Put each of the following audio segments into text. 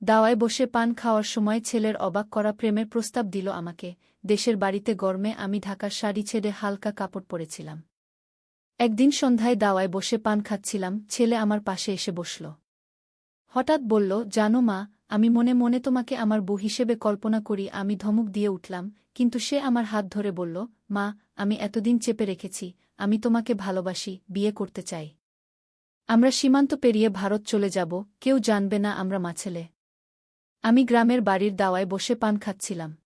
দাওয়ায় বসে পান খাওয়ার সময় ছেলের অবাক করা প্রেমের প্রস্তাব দিল আমাকে। দেশের বাড়িতে গরমে আমি ঢাকার শাড়ি ছেড়ে হালকা কাপড় পরেছিলাম। একদিন সন্ধ্যায় দাওয়ায় বসে পান খাচ্ছিলাম, ছেলে আমার পাশে এসে বসল। হঠাৎ বলল, জানো মা, আমি মনে মনে তোমাকে আমার বউ হিসেবে কল্পনা করি। আমি ধমক দিয়ে উঠলাম, কিন্তু সে আমার হাত ধরে বলল, মা, আমি এতদিন চেপে রেখেছি, আমি তোমাকে ভালোবাসি, বিয়ে করতে চাই। আমরা সীমান্ত পেরিয়ে ভারত চলে যাব, কেউ জানবে না আমরা মাছেলে। আমি গ্রামের বাড়ির দাওয়ায় বসে পান খাচ্ছিলাম।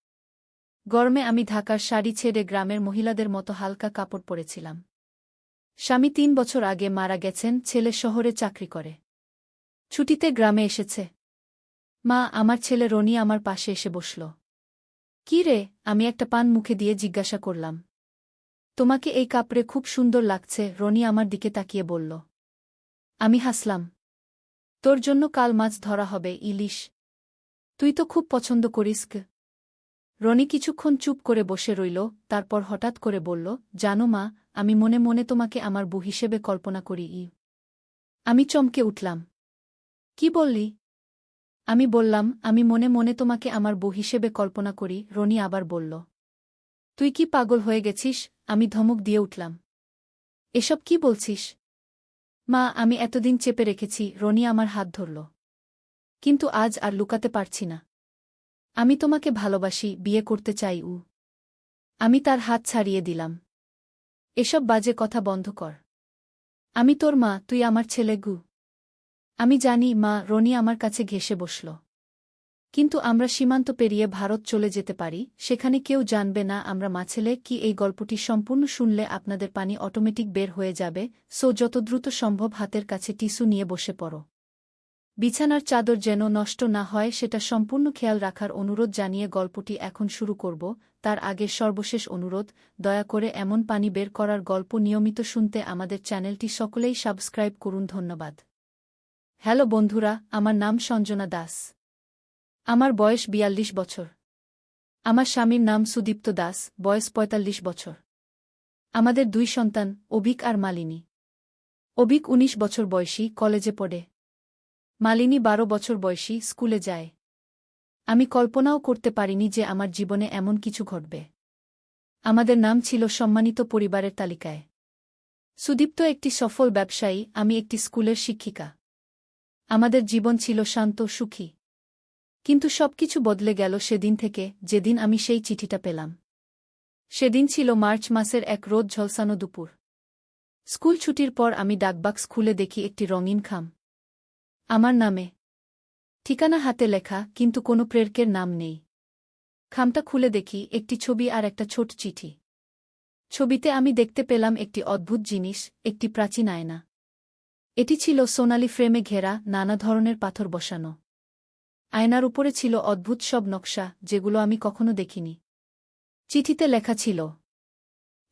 গরমে আমি ঢাকার শাড়ি ছেড়ে গ্রামের মহিলাদের মতো হালকা কাপড় পরেছিলাম। স্বামী ৩ বছর আগে মারা গেছেন, ছেলে শহরে চাকরি করে। ছুটিতে গ্রামে এসেছে। মা, আমার ছেলে রনি আমার পাশে এসে বসল। কি রে? আমি একটা পান মুখে দিয়ে জিজ্ঞাসা করলাম। তোমাকে এই কাপড়ে খুব সুন্দর লাগছে, রনি আমার দিকে তাকিয়ে বলল। আমি হাসলাম। তোর জন্য কাল মাছ ধরা হবে, ইলিশ। তুই তো খুব পছন্দ করিস। রনি কিছুক্ষণ চুপ করে বসে রইল, তারপর হঠাৎ করে বলল, জানো মা, আমি মনে মনে তোমাকে আমার বউ হিসেবে কল্পনা করি। আমি চমকে উঠলাম। কি বললি? আমি বললাম, আমি মনে মনে তোমাকে আমার বউ হিসেবে কল্পনা করি। রনি আবার বলল, তুই কি পাগল হয়ে গেছিস? আমি ধমক দিয়ে উঠলাম। এসব কি বলছিস? মা, আমি এতদিন চেপে রেখেছি। রনি আমার হাত ধরল। কিন্তু আজ আর লুকাতে পারছি না। আমি তোমাকে ভালোবাসি, বিয়ে করতে চাই। আমি তার হাত ছাড়িয়ে দিলাম। এসব বাজে কথা বন্ধ কর। আমি তোর মা, তুই আমার ছেলে। আমি জানি মা। রনি আমার কাছে ঘেঁষে বসল। কিন্তু আমরা সীমান্ত পেরিয়ে ভারত চলে যেতে পারি, সেখানে কেউ জানবে না আমরা মাছেলে। কি এই গল্পটি সম্পূর্ণ শুনলে আপনাদের পানি অটোমেটিক বের হয়ে যাবে, সো যত দ্রুত সম্ভব হাতের কাছে টিস্যু নিয়ে বসে পড়ো। বিছানার চাদর যেন নষ্ট না হয় সেটা সম্পূর্ণ খেয়াল রাখার অনুরোধ জানিয়ে গল্পটি এখন শুরু করব। তার আগে সর্বশেষ অনুরোধ, দয়া করে এমন পানি বের করার গল্প নিয়মিত শুনতে আমাদের চ্যানেলটি সকলেই সাবস্ক্রাইব করুন। ধন্যবাদ। হ্যালো বন্ধুরা, আমার নাম সঞ্জনা দাস। আমার বয়স ৪২ বছর। আমার স্বামীর নাম সুদীপ্ত দাস, বয়স ৪৫ বছর। আমাদের ২ সন্তান, অভিক আর মালিনী। অভিক ১৯ বছর বয়সী, কলেজে পড়ে। মালিনী ১২ বছর বয়সী, স্কুলে যায়। আমি কল্পনাও করতে পারিনি যে আমার জীবনে এমন কিছু ঘটবে। আমাদের নাম ছিল সম্মানিত পরিবারের তালিকায়। সুদীপ্ত একটি সফল ব্যবসায়ী, আমি একটি স্কুলের শিক্ষিকা। আমাদের জীবন ছিল শান্ত, সুখী। কিন্তু সবকিছু বদলে গেল সেদিন থেকে, যেদিন আমি সেই চিঠিটা পেলাম। সেদিন ছিল মার্চ মাসের এক রোদ ঝলসানো দুপুর। স্কুল ছুটির পর আমি ডাকবাক্স খুলে দেখি একটি রঙিন খাম। আমার নামে। ঠিকানা হাতে লেখা, কিন্তু কোনো প্রেরকের নাম নেই। খামটা খুলে দেখি একটি ছবি আর একটা ছোট চিঠি। ছবিতে আমি দেখতে পেলাম একটি অদ্ভুত জিনিস, একটি প্রাচীন আয়না। এটি ছিল সোনালি ফ্রেমে ঘেরা, নানা ধরনের পাথর বসানো। আয়নার উপরে ছিল অদ্ভুত সব নকশা, যেগুলো আমি কখনো দেখিনি। চিঠিতে লেখা ছিল,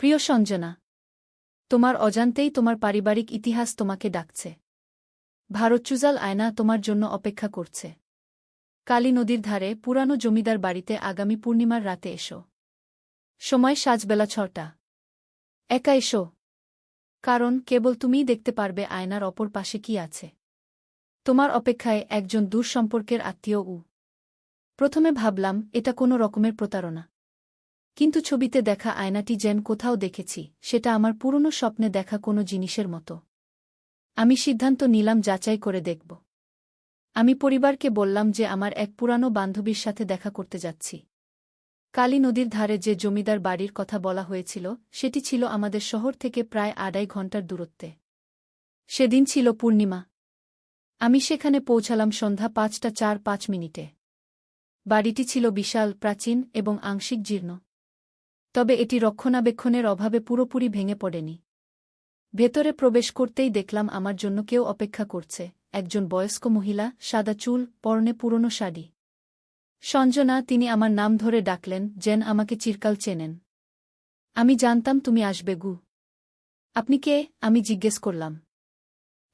প্রিয় সঞ্জনা, তোমার অজান্তেই তোমার পারিবারিক ইতিহাস তোমাকে ডাকছে। ভারতচুজাল আয়না তোমার জন্য অপেক্ষা করছে। কালী নদীর ধারে পুরানো জমিদার বাড়িতে আগামী পূর্ণিমার রাতে এসো। সময় সাজবেলা ৬টা। একা এসো। কারণ কেবল তুমিই দেখতে পারবে আয়নার অপর পাশে কি আছে। তোমার অপেক্ষায় একজন দূর সম্পর্কের আত্মীয়। প্রথমে ভাবলাম এটা কোনো রকমের প্রতারণা। কিন্তু ছবিতে দেখা আয়নাটি যেন কোথাও দেখেছি, সেটা আমার পুরনো স্বপ্নে দেখা কোনো জিনিসের মতো। আমি সিদ্ধান্ত নিলাম যাচাই করে দেখব। আমি পরিবারকে বললাম যে আমার এক পুরানো বান্ধবীর সাথে দেখা করতে যাচ্ছি। কালী নদীর ধারে যে জমিদার বাড়ির কথা বলা হয়েছিল, সেটি ছিল আমাদের শহর থেকে প্রায় ২.৫ ঘণ্টার দূরত্বে। সেদিন ছিল পূর্ণিমা। আমি সেখানে পৌঁছালাম সন্ধ্যা ৫টা ৪-৫ মিনিটে। বাড়িটি ছিল বিশাল, প্রাচীন এবং আংশিক জীর্ণ। তবে এটি রক্ষণাবেক্ষণের অভাবে পুরোপুরি ভেঙে পড়েনি। ভেতরে প্রবেশ করতেই দেখলাম আমার জন্য কেউ অপেক্ষা করছে, একজন বয়স্ক মহিলা, সাদা চুল, পরনে পুরনো শাড়ি। সঞ্জনা, তিনি আমার নাম ধরে ডাকলেন, যেন আমাকে চিরকাল চেনেন। আমি জানতাম তুমি আসবে। আপনি কে? আমি জিজ্ঞেস করলাম।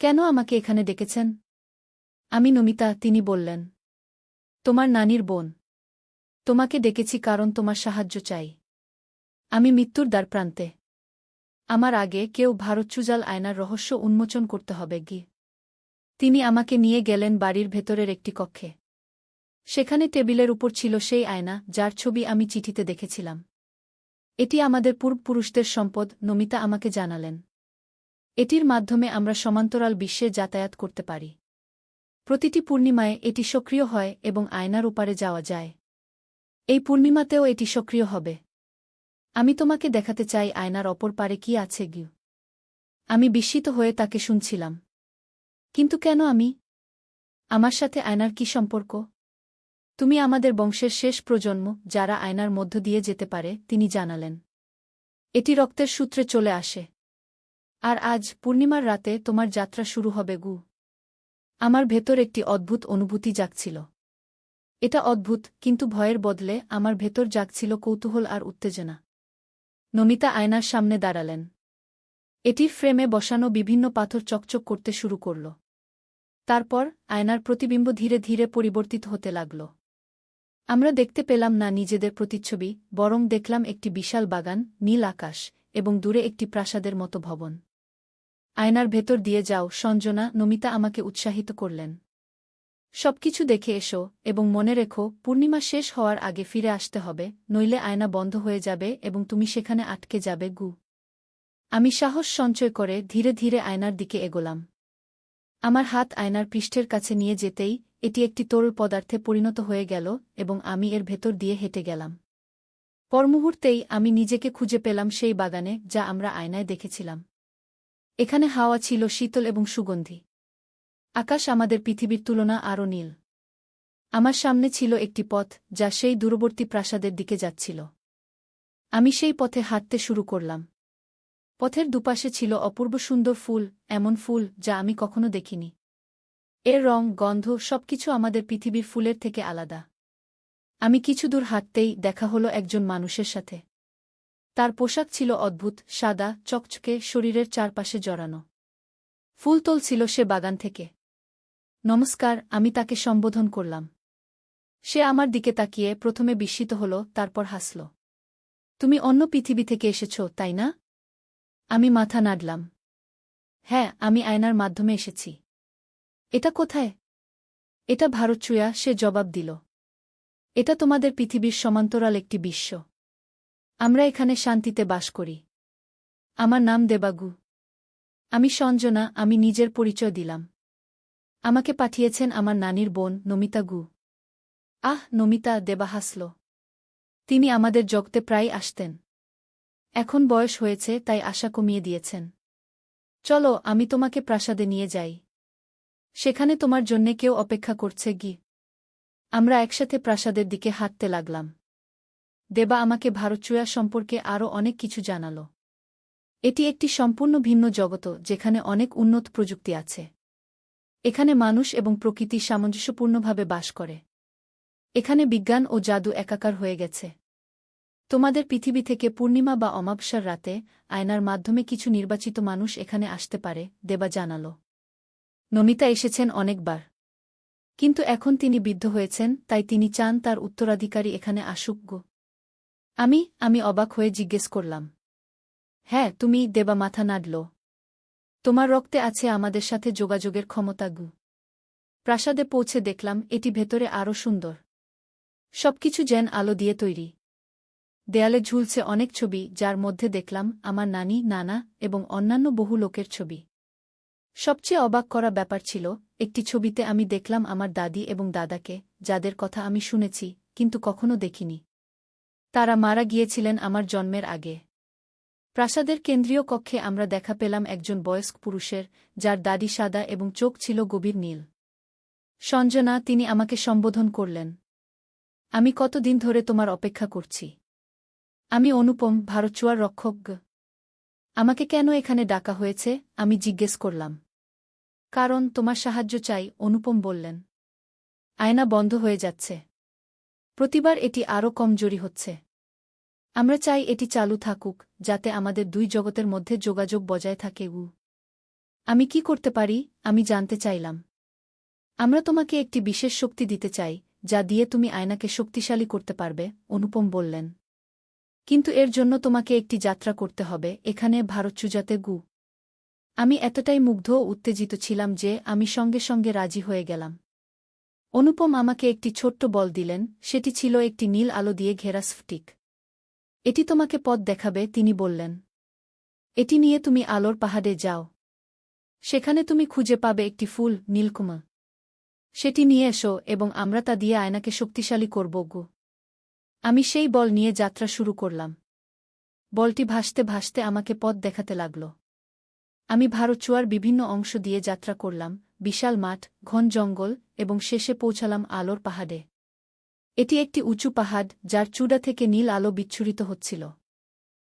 কেন আমাকে এখানে ডেকেছেন? আমি নমিতা, তিনি বললেন। তোমার নানির বোন। তোমাকে ডেকেছি কারণ তোমার সাহায্য চাই। আমি মৃত্যুর দ্বারপ্রান্তে। আমার আগে কেউ ভারতচুজাল আয়নার রহস্য উন্মোচন করতে হবে। তিনি আমাকে নিয়ে গেলেন বাড়ির ভেতরের একটি কক্ষে। সেখানে টেবিলের উপর ছিল সেই আয়না যার ছবি আমি চিঠিতে দেখেছিলাম। এটি আমাদের পূর্বপুরুষদের সম্পদ, নমিতা আমাকে জানালেন। এটির মাধ্যমে আমরা সমান্তরাল বিশ্বে যাতায়াত করতে পারি। প্রতিটি পূর্ণিমায় এটি সক্রিয় হয় এবং আয়নার ওপারে যাওয়া যায়। এই পূর্ণিমাতেও এটি সক্রিয় হবে। আমি তোমাকে দেখাতে চাই আয়নার অপর পারে কি আছে গিউ। আমি বিস্মিত হয়ে তাকে শুনছিলাম। কিন্তু কেন আমি? আমার সাথে আয়নার কি সম্পর্ক? তুমি আমাদের বংশের শেষ প্রজন্ম যারা আয়নার মধ্য দিয়ে যেতে পারে, তিনি জানালেন। এটি রক্তের সূত্রে চলে আসে। আর আজ পূর্ণিমার রাতে তোমার যাত্রা শুরু হবে গু। আমার ভেতর একটি অদ্ভুত অনুভূতি জাগছিল। এটা অদ্ভুত, কিন্তু ভয়ের বদলে আমার ভেতর জাগছিল কৌতূহল আর উত্তেজনা। নমিতা আয়নার সামনে দাঁড়ালেন। এটির ফ্রেমে বসানো বিভিন্ন পাথর চকচক করতে শুরু করল। তারপর আয়নার প্রতিবিম্ব ধীরে ধীরে পরিবর্তিত হতে লাগল। আমরা দেখতে পেলাম না নিজেদের প্রতিচ্ছবি, বরং দেখলাম একটি বিশাল বাগান, নীল আকাশ এবং দূরে একটি প্রাসাদের মতো ভবন। আয়নার ভেতর দিয়ে যাও সঞ্জনা, নমিতা আমাকে উৎসাহিত করলেন। সবকিছু দেখে এসো এবং মনে রেখো পূর্ণিমা শেষ হওয়ার আগে ফিরে আসতে হবে, নইলে আয়না বন্ধ হয়ে যাবে এবং তুমি সেখানে আটকে যাবে গু। আমি সাহস সঞ্চয় করে ধীরে ধীরে আয়নার দিকে এগোলাম। আমার হাত আয়নার পৃষ্ঠের কাছে নিয়ে যেতেই এটি একটি তরল পদার্থে পরিণত হয়ে গেল এবং আমি এর ভেতর দিয়ে হেঁটে গেলাম। পরমুহূর্তেই আমি নিজেকে খুঁজে পেলাম সেই বাগানে যা আমরা আয়নায় দেখেছিলাম। এখানে হাওয়া ছিল শীতল এবং সুগন্ধি। আকাশ আমাদের পৃথিবীর তুলনা আরও নীল। আমার সামনে ছিল একটি পথ যা সেই দূরবর্তী প্রাসাদের দিকে যাচ্ছিল। আমি সেই পথে হাঁটতে শুরু করলাম। পথের দুপাশে ছিল অপূর্ব সুন্দর ফুল, এমন ফুল যা আমি কখনো দেখিনি। এর রং, গন্ধ সবকিছু আমাদের পৃথিবীর ফুলের থেকে আলাদা। আমি কিছু দূর হাঁটতেই দেখা হলো একজন মানুষের সাথে। তার পোশাক ছিল অদ্ভুত, সাদা, চকচকে, শরীরের চারপাশে জড়ানো। ফুল তুলছিল সে বাগান থেকে। নমস্কার, আমি তাকে সম্বোধন করলাম। সে আমার দিকে তাকিয়ে প্রথমে বিস্মিত হল, তারপর হাসল। তুমি অন্য পৃথিবী থেকে এসেছ, তাই না? আমি মাথা নাড়লাম। হ্যাঁ, আমি আয়নার মাধ্যমে এসেছি। এটা কোথায়? এটা ভারতচুয়া, সে জবাব দিল। এটা তোমাদের পৃথিবীর সমান্তরাল একটি বিশ্ব। আমরা এখানে শান্তিতে বাস করি। আমার নাম দেবাগু। আমি সঞ্জনা, আমি নিজের পরিচয় দিলাম। আমাকে পাঠিয়েছেন আমার নানির বোন, নমিতা গু। আহ, নমিতা, দেবা হাসল। তিনি আমাদের জগতে প্রায় আসতেন। এখন বয়স হয়েছে তাই আশা কমিয়ে দিয়েছেন। চলো, আমি তোমাকে প্রাসাদে নিয়ে যাই। সেখানে তোমার জন্যে কেউ অপেক্ষা করছে গি। আমরা একসাথে প্রাসাদের দিকে হাঁটতে লাগলাম। দেবা আমাকে ভারতচুয়া সম্পর্কে আরও অনেক কিছু জানাল। এটি একটি সম্পূর্ণ ভিন্ন জগৎ যেখানে অনেক উন্নত প্রযুক্তি আছে। এখানে মানুষ এবং প্রকৃতি সামঞ্জস্যপূর্ণভাবে বাস করে। এখানে বিজ্ঞান ও জাদু একাকার হয়ে গেছে। তোমাদের পৃথিবী থেকে পূর্ণিমা বা অমাবস্যার রাতে আয়নার মাধ্যমে কিছু নির্বাচিত মানুষ এখানে আসতে পারে, দেবা জানাল। নমিতা এসেছেন অনেকবার। কিন্তু এখন তিনি বৃদ্ধ হয়েছেন, তাই তিনি চান তার উত্তরাধিকারী এখানে আসুক গো। আমি অবাক হয়ে জিজ্ঞেস করলাম। হ্যাঁ, তুমি, দেবা মাথা নাড়ল। তোমার রক্তে আছে আমাদের সাথে যোগাযোগের ক্ষমতা গু। প্রাসাদে পৌঁছে দেখলাম এটি ভেতরে আরও সুন্দর। সবকিছু যেন আলো দিয়ে তৈরি। দেয়ালে ঝুলছে অনেক ছবি, যার মধ্যে দেখলাম আমার নানি, নানা এবং অন্যান্য বহু লোকের ছবি। সবচেয়ে অবাক করা ব্যাপার ছিল, একটি ছবিতে আমি দেখলাম আমার দাদি এবং দাদাকে, যাদের কথা আমি শুনেছি কিন্তু কখনো দেখিনি। তারা মারা গিয়েছিলেন আমার জন্মের আগে। প্রাসাদের কেন্দ্রীয় কক্ষে আমরা দেখা পেলাম একজন বয়স্ক পুরুষের, যার দাড়ি সাদা এবং চোখ ছিল গভীর নীল। সঞ্জনা, তিনি আমাকে সম্বোধন করলেন। আমি কতদিন ধরে তোমার অপেক্ষা করছি। আমি অনুপম, ভারতচুয়ার রক্ষক। আমাকে কেন এখানে ডাকা হয়েছে? আমি জিজ্ঞেস করলাম। কারণ তোমার সাহায্য চাই, অনুপম বললেন। আয়না বন্ধ হয়ে যাচ্ছে। প্রতিবার এটি আরও কমজোরি হচ্ছে। আমরা চাই এটি চালু থাকুক, যাতে আমাদের দুই জগতের মধ্যে যোগাযোগ বজায় থাকে। আমি কি করতে পারি? আমি জানতে চাইলাম। আমরা তোমাকে একটি বিশেষ শক্তি দিতে চাই, যা দিয়ে তুমি আয়নাকে শক্তিশালী করতে পারবে, অনুপম বললেন। কিন্তু এর জন্য তোমাকে একটি যাত্রা করতে হবে, এখানে ভারতচুয়াতে গু। আমি এতটাই মুগ্ধ ও উত্তেজিত ছিলাম যে আমি সঙ্গে সঙ্গে রাজি হয়ে গেলাম। অনুপম আমাকে একটি ছোট্ট বল দিলেন, সেটি ছিল একটি নীল আলো দিয়ে ঘেরা স্ফটিক। এটি তোমাকে পথ দেখাবে, তিনি বললেন। এটি নিয়ে তুমি আলোর পাহাড়ে যাও। সেখানে তুমি খুঁজে পাবে একটি ফুল, নীলকুমা। সেটি নিয়ে এসো এবং আমরা তা দিয়ে আয়নাকে শক্তিশালী করব গো। আমি সেই বল নিয়ে যাত্রা শুরু করলাম। বলটি ভাসতে ভাসতে আমাকে পথ দেখাতে লাগল। আমি ভারচুয়ার বিভিন্ন অংশ দিয়ে যাত্রা করলাম, বিশাল মাঠ, ঘন জঙ্গল এবং শেষে পৌঁছালাম আলোর পাহাড়ে। এটি একটি উঁচু পাহাড় যার চূড়া থেকে নীল আলো বিচ্ছুরিত হচ্ছিল।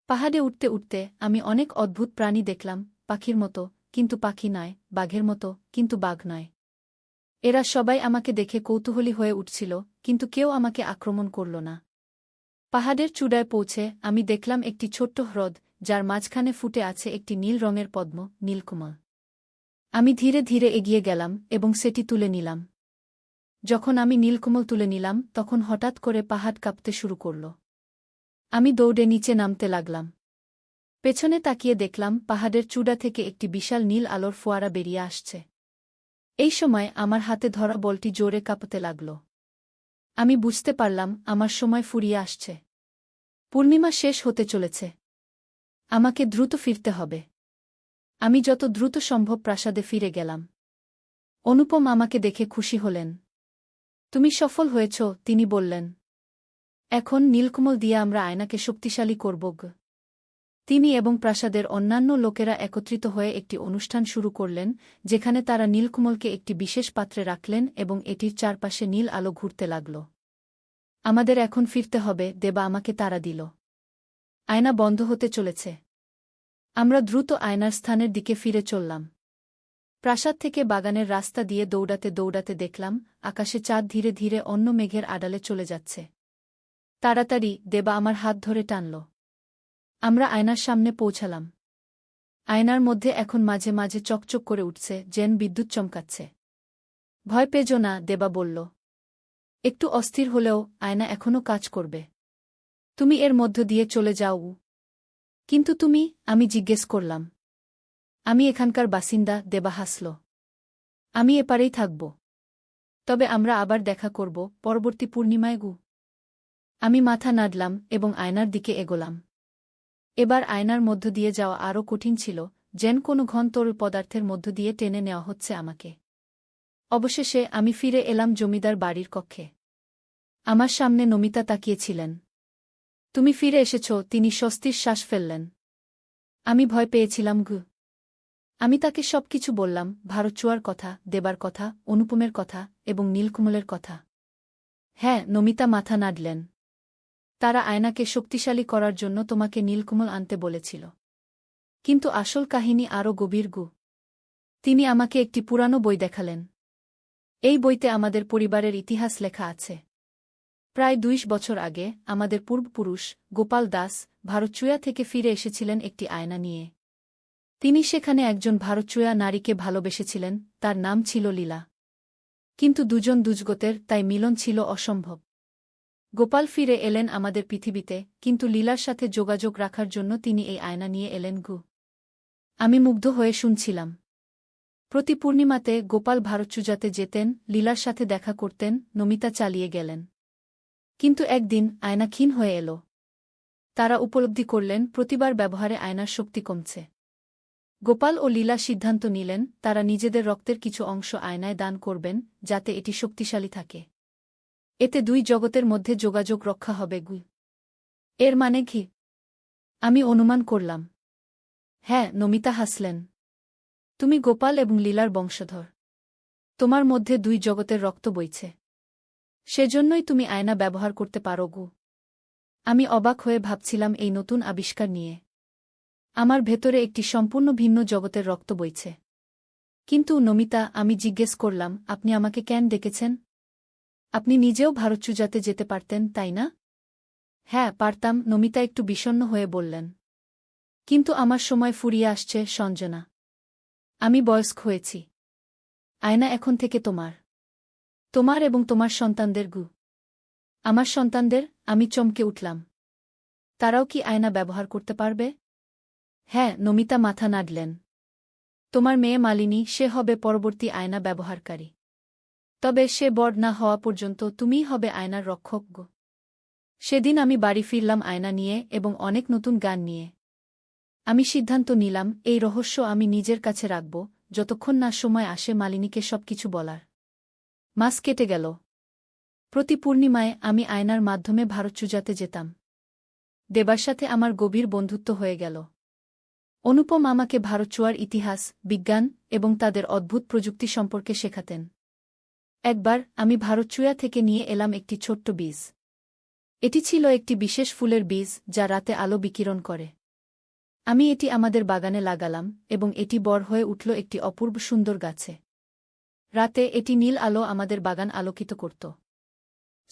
পাহাড়ে উঠতে উঠতে আমি অনেক অদ্ভুত প্রাণী দেখলাম, পাখির মতো কিন্তু পাখি নয়, বাঘের মতো কিন্তু বাঘ নয়। এরা সবাই আমাকে দেখে কৌতূহলী হয়ে উঠছিল, কিন্তু কেউ আমাকে আক্রমণ করল না। পাহাড়ের চূড়ায় পৌঁছে আমি দেখলাম একটি ছোট্ট হ্রদ, যার মাঝখানে ফুটে আছে একটি নীল রঙের পদ্ম, নীলকমল। আমি ধীরে ধীরে এগিয়ে গেলাম এবং সেটি তুলে নিলাম। যখন আমি নীলকমল তুলে নিলাম তখন হঠাৎ করে পাহাড় কাঁপতে শুরু করল। আমি দৌড়ে নিচে নামতে লাগলাম। পেছনে তাকিয়ে দেখলাম পাহাড়ের চূড়া থেকে একটি বিশাল নীল আলোর ফোয়ারা বেরিয়ে আসছে। এই সময় আমার হাতে ধরা বলটি জোরে কাঁপতে লাগল। আমি বুঝতে পারলাম আমার সময় ফুরিয়ে আসছে। পূর্ণিমা শেষ হতে চলেছে। আমাকে দ্রুত ফিরতে হবে। আমি যত দ্রুত সম্ভব প্রাসাদে ফিরে গেলাম। অনুপম আমাকে দেখে খুশি হলেন। তুমি সফল হয়েছ, তিনি বললেন। এখন নীলকমল দিয়ে আমরা আয়নাকে শক্তিশালী করব। তিনি এবং প্রাসাদের অন্যান্য লোকেরা একত্রিত হয়ে একটি অনুষ্ঠান শুরু করলেন, যেখানে তারা নীলকমলকে একটি বিশেষ পাত্রে রাখলেন এবং এটির চারপাশে নীল আলো ঘুরতে লাগল। আমাদের এখন ফিরতে হবে, দেবা আমাকে তাড়া দিল। আয়না বন্ধ হতে চলেছে। আমরা দ্রুত আয়নার স্থানের দিকে ফিরে চললাম। প্রাসাদ থেকে বাগানের রাস্তা দিয়ে দৌড়াতে দৌড়াতে দেখলাম আকাশে চাঁদ ধীরে ধীরে অন্য মেঘের আড়ালে চলে যাচ্ছে। তাড়াতাড়ি, দেবা আমার হাত ধরে টানল। আমরা আয়নার সামনে পৌঁছালাম। আয়নার মধ্যে এখন মাঝে মাঝে চকচক করে উঠছে, যেন বিদ্যুৎ চমকাচ্ছে। ভয় পেজো না, দেবা বলল। একটু অস্থির হলেও আয়না এখনও কাজ করবে। তুমি এর মধ্য দিয়ে চলে যাও। কিন্তু তুমি, আমি জিজ্ঞেস করলাম। আমি এখানকার বাসিন্দা, দেবা হাসল। আমি এপারেই থাকব। তবে আমরা আবার দেখা করব, পরবর্তী পূর্ণিমায় গু। আমি মাথা নাড়লাম এবং আয়নার দিকে এগোলাম। এবার আয়নার মধ্য দিয়ে যাওয়া আরও কঠিন ছিল, যেন কোনো ঘন তরল পদার্থের মধ্য দিয়ে টেনে নেওয়া হচ্ছে আমাকে। অবশেষে আমি ফিরে এলাম জমিদার বাড়ির কক্ষে। আমার সামনে নমিতা তাকিয়েছিলেন। তুমি ফিরে এসেছ, তিনি স্বস্তির শ্বাস ফেললেন। আমি ভয় পেয়েছিলাম গু। আমি তাকে সবকিছু বললাম, ভারচুয়ার কথা, দেবার কথা, অনুপমের কথা এবং নীলকমলের কথা। হ্যাঁ, নমিতা মাথা নাড়লেন। তারা আয়নাকে শক্তিশালী করার জন্য তোমাকে নীলকমল আনতে বলেছিল। কিন্তু আসল কাহিনী আরও গভীর গু। তিনি আমাকে একটি পুরানো বই দেখালেন। এই বইতে আমাদের পরিবারের ইতিহাস লেখা আছে। প্রায় ২০ বছর আগে আমাদের পূর্বপুরুষ গোপাল দাস ভারচুয়া থেকে ফিরে এসেছিলেন একটি আয়না নিয়ে। তিনি সেখানে একজন ভারচুয়া নারীকে ভালোবেসেছিলেন, তার নাম ছিল লীলা। কিন্তু দুজন দুজগতের, তাই মিলন ছিল অসম্ভব। গোপাল ফিরে এলেন আমাদের পৃথিবীতে, কিন্তু লীলার সাথে যোগাযোগ রাখার জন্য তিনি এই আয়না নিয়ে এলেন গু। আমি মুগ্ধ হয়ে শুনছিলাম। প্রতি পূর্ণিমাতে গোপাল ভারচুজাতে যেতেন, লীলার সাথে দেখা করতেন, নমিতা চালিয়ে গেলেন। কিন্তু একদিন আয়না ক্ষীণ হয়ে এল। তারা উপলব্ধি করলেন প্রতিবার ব্যবহারে আয়নার শক্তি কমছে। গোপাল ও লীলা সিদ্ধান্ত নিলেন তারা নিজেদের রক্তের কিছু অংশ আয়নায় দান করবেন, যাতে এটি শক্তিশালী থাকে। এতে দুই জগতের মধ্যে যোগাযোগ রক্ষা হবে গু। এর মানে কি? আমি অনুমান করলাম। হ্যাঁ, নমিতা হাসলেন। তুমি গোপাল এবং লীলার বংশধর। তোমার মধ্যে দুই জগতের রক্ত বইছে। সেজন্যই তুমি আয়না ব্যবহার করতে পারো গু। আমি অবাক হয়ে ভাবছিলাম এই নতুন আবিষ্কার নিয়ে। আমার ভেতরে একটি সম্পূর্ণ ভিন্ন জগতের রক্ত বইছে। কিন্তু নমিতা, আমি জিজ্ঞেস করলাম, আপনি আমাকে কেন ডেকেছেন? আপনি নিজেও ভারচুজাতে যেতে পারতেন, তাই না? হ্যাঁ, পারতাম, নমিতা একটু বিষণ্ণ হয়ে বললেন। কিন্তু আমার সময় ফুরিয়ে আসছে, সঞ্জনা। আমি বয়স্ক হয়েছি। আয়না এখন থেকে তোমার। তোমার এবং তোমার সন্তানদের গু। আমার সন্তানদের? আমি চমকে উঠলাম। তারাও কি আয়না ব্যবহার করতে পারবে? হ্যাঁ, নমিতা মাথা নাড়লেন। তোমার মেয়ে মালিনী, সে হবে পরবর্তী আয়না ব্যবহারকারী। তবে সে বড় না হওয়া পর্যন্ত তুমিই হবে আয়নার রক্ষক গো। সেদিন আমি বাড়ি ফিরলাম আয়না নিয়ে এবং অনেক নতুন গান নিয়ে। আমি সিদ্ধান্ত নিলাম এই রহস্য আমি নিজের কাছে রাখব, যতক্ষণ না সময় আসে মালিনীকে সবকিছু বলার। মাস কেটে গেল। প্রতি পূর্ণিমায় আমি আয়নার মাধ্যমে ভারতচুজাতে যেতাম। দেবার সাথে আমার গভীর বন্ধুত্ব হয়ে গেল। অনুপম আমাকে ভারতচুয়ার ইতিহাস, বিজ্ঞান এবং তাদের অদ্ভুত প্রযুক্তি সম্পর্কে শেখাতেন। একবার আমি ভারতচুয়া থেকে নিয়ে এলাম একটি ছোট্ট বীজ। এটি ছিল একটি বিশেষ ফুলের বীজ যা রাতে আলো বিকিরণ করে। আমি এটি আমাদের বাগানে লাগালাম এবং এটি বড় হয়ে উঠল একটি অপূর্ব সুন্দর গাছে। রাতে এটি নীল আলো আমাদের বাগান আলোকিত করত।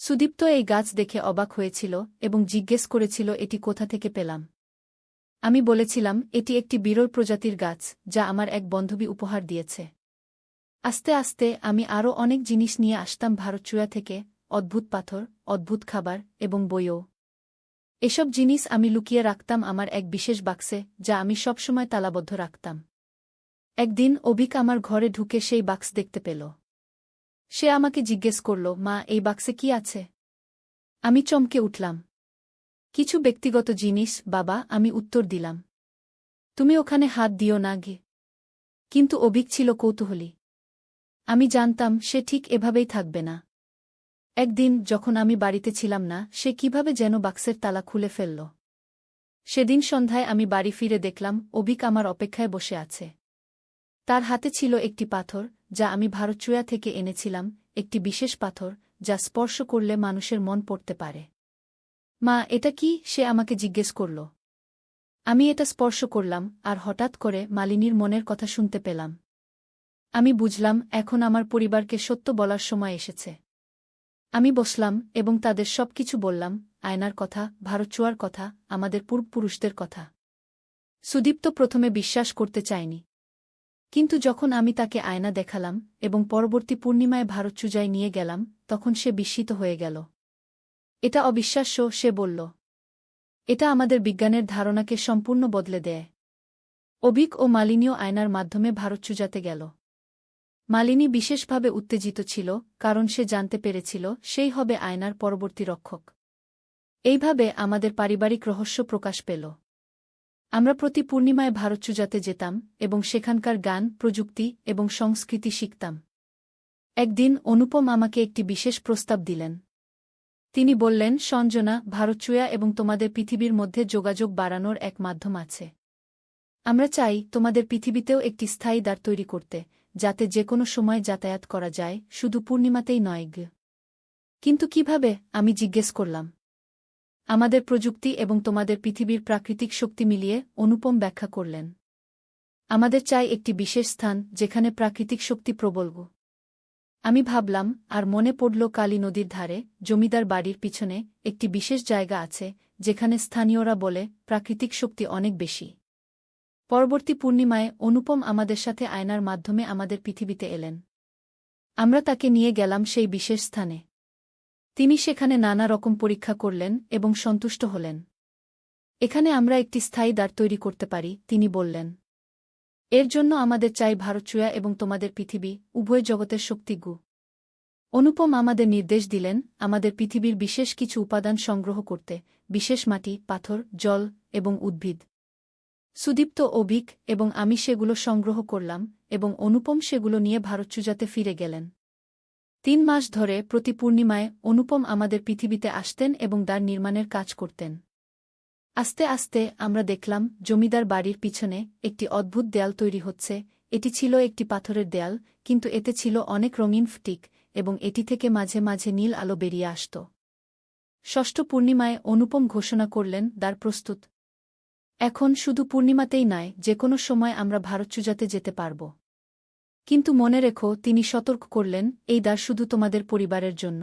সুদীপ্ত এই গাছ দেখে অবাক হয়েছিল এবং জিজ্ঞেস করেছিল এটি কোথা থেকে পেলাম। আমি বলেছিলাম এটি একটি বিরল প্রজাতির গাছ যা আমার এক বান্ধবী উপহার দিয়েছে। আস্তে আস্তে আমি আরও অনেক জিনিস নিয়ে আসতাম ভারতচুয়া থেকে, অদ্ভুত পাথর, অদ্ভুত খাবার এবং বইও। এসব জিনিস আমি লুকিয়ে রাখতাম আমার এক বিশেষ বাক্সে যা আমি সবসময় তালাবদ্ধ রাখতাম। একদিন অভিক আমার ঘরে ঢুকে সেই বাক্স দেখতে পেল। সে আমাকে জিজ্ঞেস করল, মা, এই বাক্সে কি আছে? আমি চমকে উঠলাম। কিছু ব্যক্তিগত জিনিস, বাবা, আমি উত্তর দিলাম। তুমি ওখানে হাত দিও না গে। কিন্তু অভিক ছিল কৌতূহলী। আমি জানতাম সে ঠিক এভাবেই থাকবে না। একদিন যখন আমি বাড়িতে ছিলাম না, সে কিভাবে যেন বাক্সের তালা খুলে ফেলল। সেদিন সন্ধ্যায় আমি বাড়ি ফিরে দেখলাম অভিক আমার অপেক্ষায় বসে আছে। তার হাতে ছিল একটি পাথর যা আমি ভারতচুয়া থেকে এনেছিলাম, একটি বিশেষ পাথর যা স্পর্শ করলে মানুষের মন পড়তে পারে। মা, এটা কি? সে আমাকে জিজ্ঞেস করল। আমি এটা স্পর্শ করলাম আর হঠাৎ করে মালিনীর মনের কথা শুনতে পেলাম। আমি বুঝলাম এখন আমার পরিবারকে সত্য বলার সময় এসেছে। আমি বসলাম এবং তাদের সবকিছু বললাম, আয়নার কথা, ভারতচুয়ার কথা, আমাদের পূর্বপুরুষদের কথা। সুদীপ্ত প্রথমে বিশ্বাস করতে চায়নি। কিন্তু যখন আমি তাকে আয়না দেখালাম এবং পরবর্তী পূর্ণিমায় ভারতচুজায় নিয়ে গেলাম, তখন সে বিস্মিত হয়ে গেল। এটা অবিশ্বাস্য, সে বলল। এটা আমাদের বিজ্ঞানের ধারণাকে সম্পূর্ণ বদলে দেয়। অভিক ও মালিনীও আয়নার মাধ্যমে ভারতচুজাতে গেল। মালিনী বিশেষভাবে উত্তেজিত ছিল, কারণ সে জানতে পেরেছিল সেই হবে আয়নার পরবর্তী রক্ষক। এইভাবে আমাদের পারিবারিক রহস্য প্রকাশ পেল। আমরা প্রতি পূর্ণিমায় ভারতচুজাতে যেতাম এবং সেখানকার গান, প্রযুক্তি এবং সংস্কৃতি শিখতাম। একদিন অনুপম আমাকে একটি বিশেষ প্রস্তাব দিলেন। তিনি বললেন, সঞ্জনা, ভারতচুয়া এবং তোমাদের পৃথিবীর মধ্যে যোগাযোগ বাড়ানোর এক মাধ্যম আছে। আমরা চাই তোমাদের পৃথিবীতেও একটি স্থায়ী দ্বার তৈরি করতে, যাতে যে কোনো সময় যাতায়াত করা যায়, শুধু পূর্ণিমাতেই নয়। কিন্তু কিভাবে? আমি জিজ্ঞেস করলাম। আমাদের প্রযুক্তি এবং তোমাদের পৃথিবীর প্রাকৃতিক শক্তি মিলিয়ে, অনুপম ব্যাখ্যা করলেন। আমাদের চাই একটি বিশেষ স্থান যেখানে প্রাকৃতিক শক্তি প্রবল। আমি ভাবলাম, আর মনে পড়ল কালী নদীর ধারে, জমিদার বাড়ির পিছনে, একটি বিশেষ জায়গা আছে যেখানে স্থানীয়রা বলে প্রাকৃতিক শক্তি অনেক বেশি। পরবর্তী পূর্ণিমায় অনুপম আমাদের সাথে আয়নার মাধ্যমে আমাদের পৃথিবীতে এলেন। আমরা তাকে নিয়ে গেলাম সেই বিশেষ স্থানে। তিনি সেখানে নানা রকম পরীক্ষা করলেন এবং সন্তুষ্ট হলেন। এখানে আমরা একটি স্থায়ী দ্বার তৈরি করতে পারি, তিনি বললেন। এর জন্য আমাদের চাই ভারতচুয়া এবং তোমাদের পৃথিবী, উভয় জগতের শক্তিগু। অনুপম আমাদের নির্দেশ দিলেন আমাদের পৃথিবীর বিশেষ কিছু উপাদান সংগ্রহ করতে, বিশেষ মাটি, পাথর, জল এবং উদ্ভিদ। সুদীপ্ত, অভিক এবং আমি সেগুলো সংগ্রহ করলাম এবং অনুপম সেগুলো নিয়ে ভারতচুজাতে ফিরে গেলেন। 3 মাস ধরে প্রতি পূর্ণিমায় অনুপম আমাদের পৃথিবীতে আসতেন এবং দ্বার নির্মাণের কাজ করতেন। আস্তে আস্তে আমরা দেখলাম জমিদার বাড়ির পিছনে একটি অদ্ভুত দেয়াল তৈরি হচ্ছে। এটি ছিল একটি পাথরের দেয়াল, কিন্তু এতে ছিল অনেক রঙিন ফটিক এবং এটি থেকে মাঝে মাঝে নীল আলো বেরিয়ে আসত। ষষ্ঠ পূর্ণিমায় অনুপম ঘোষণা করলেন, দ্বার প্রস্তুত। এখন শুধু পূর্ণিমাতেই নয়, যে কোনো সময় আমরা ভারতচুজাতে যেতে পারব। কিন্তু মনে রেখো, তিনি সতর্ক করলেন, এই দ্বার শুধু তোমাদের পরিবারের জন্য।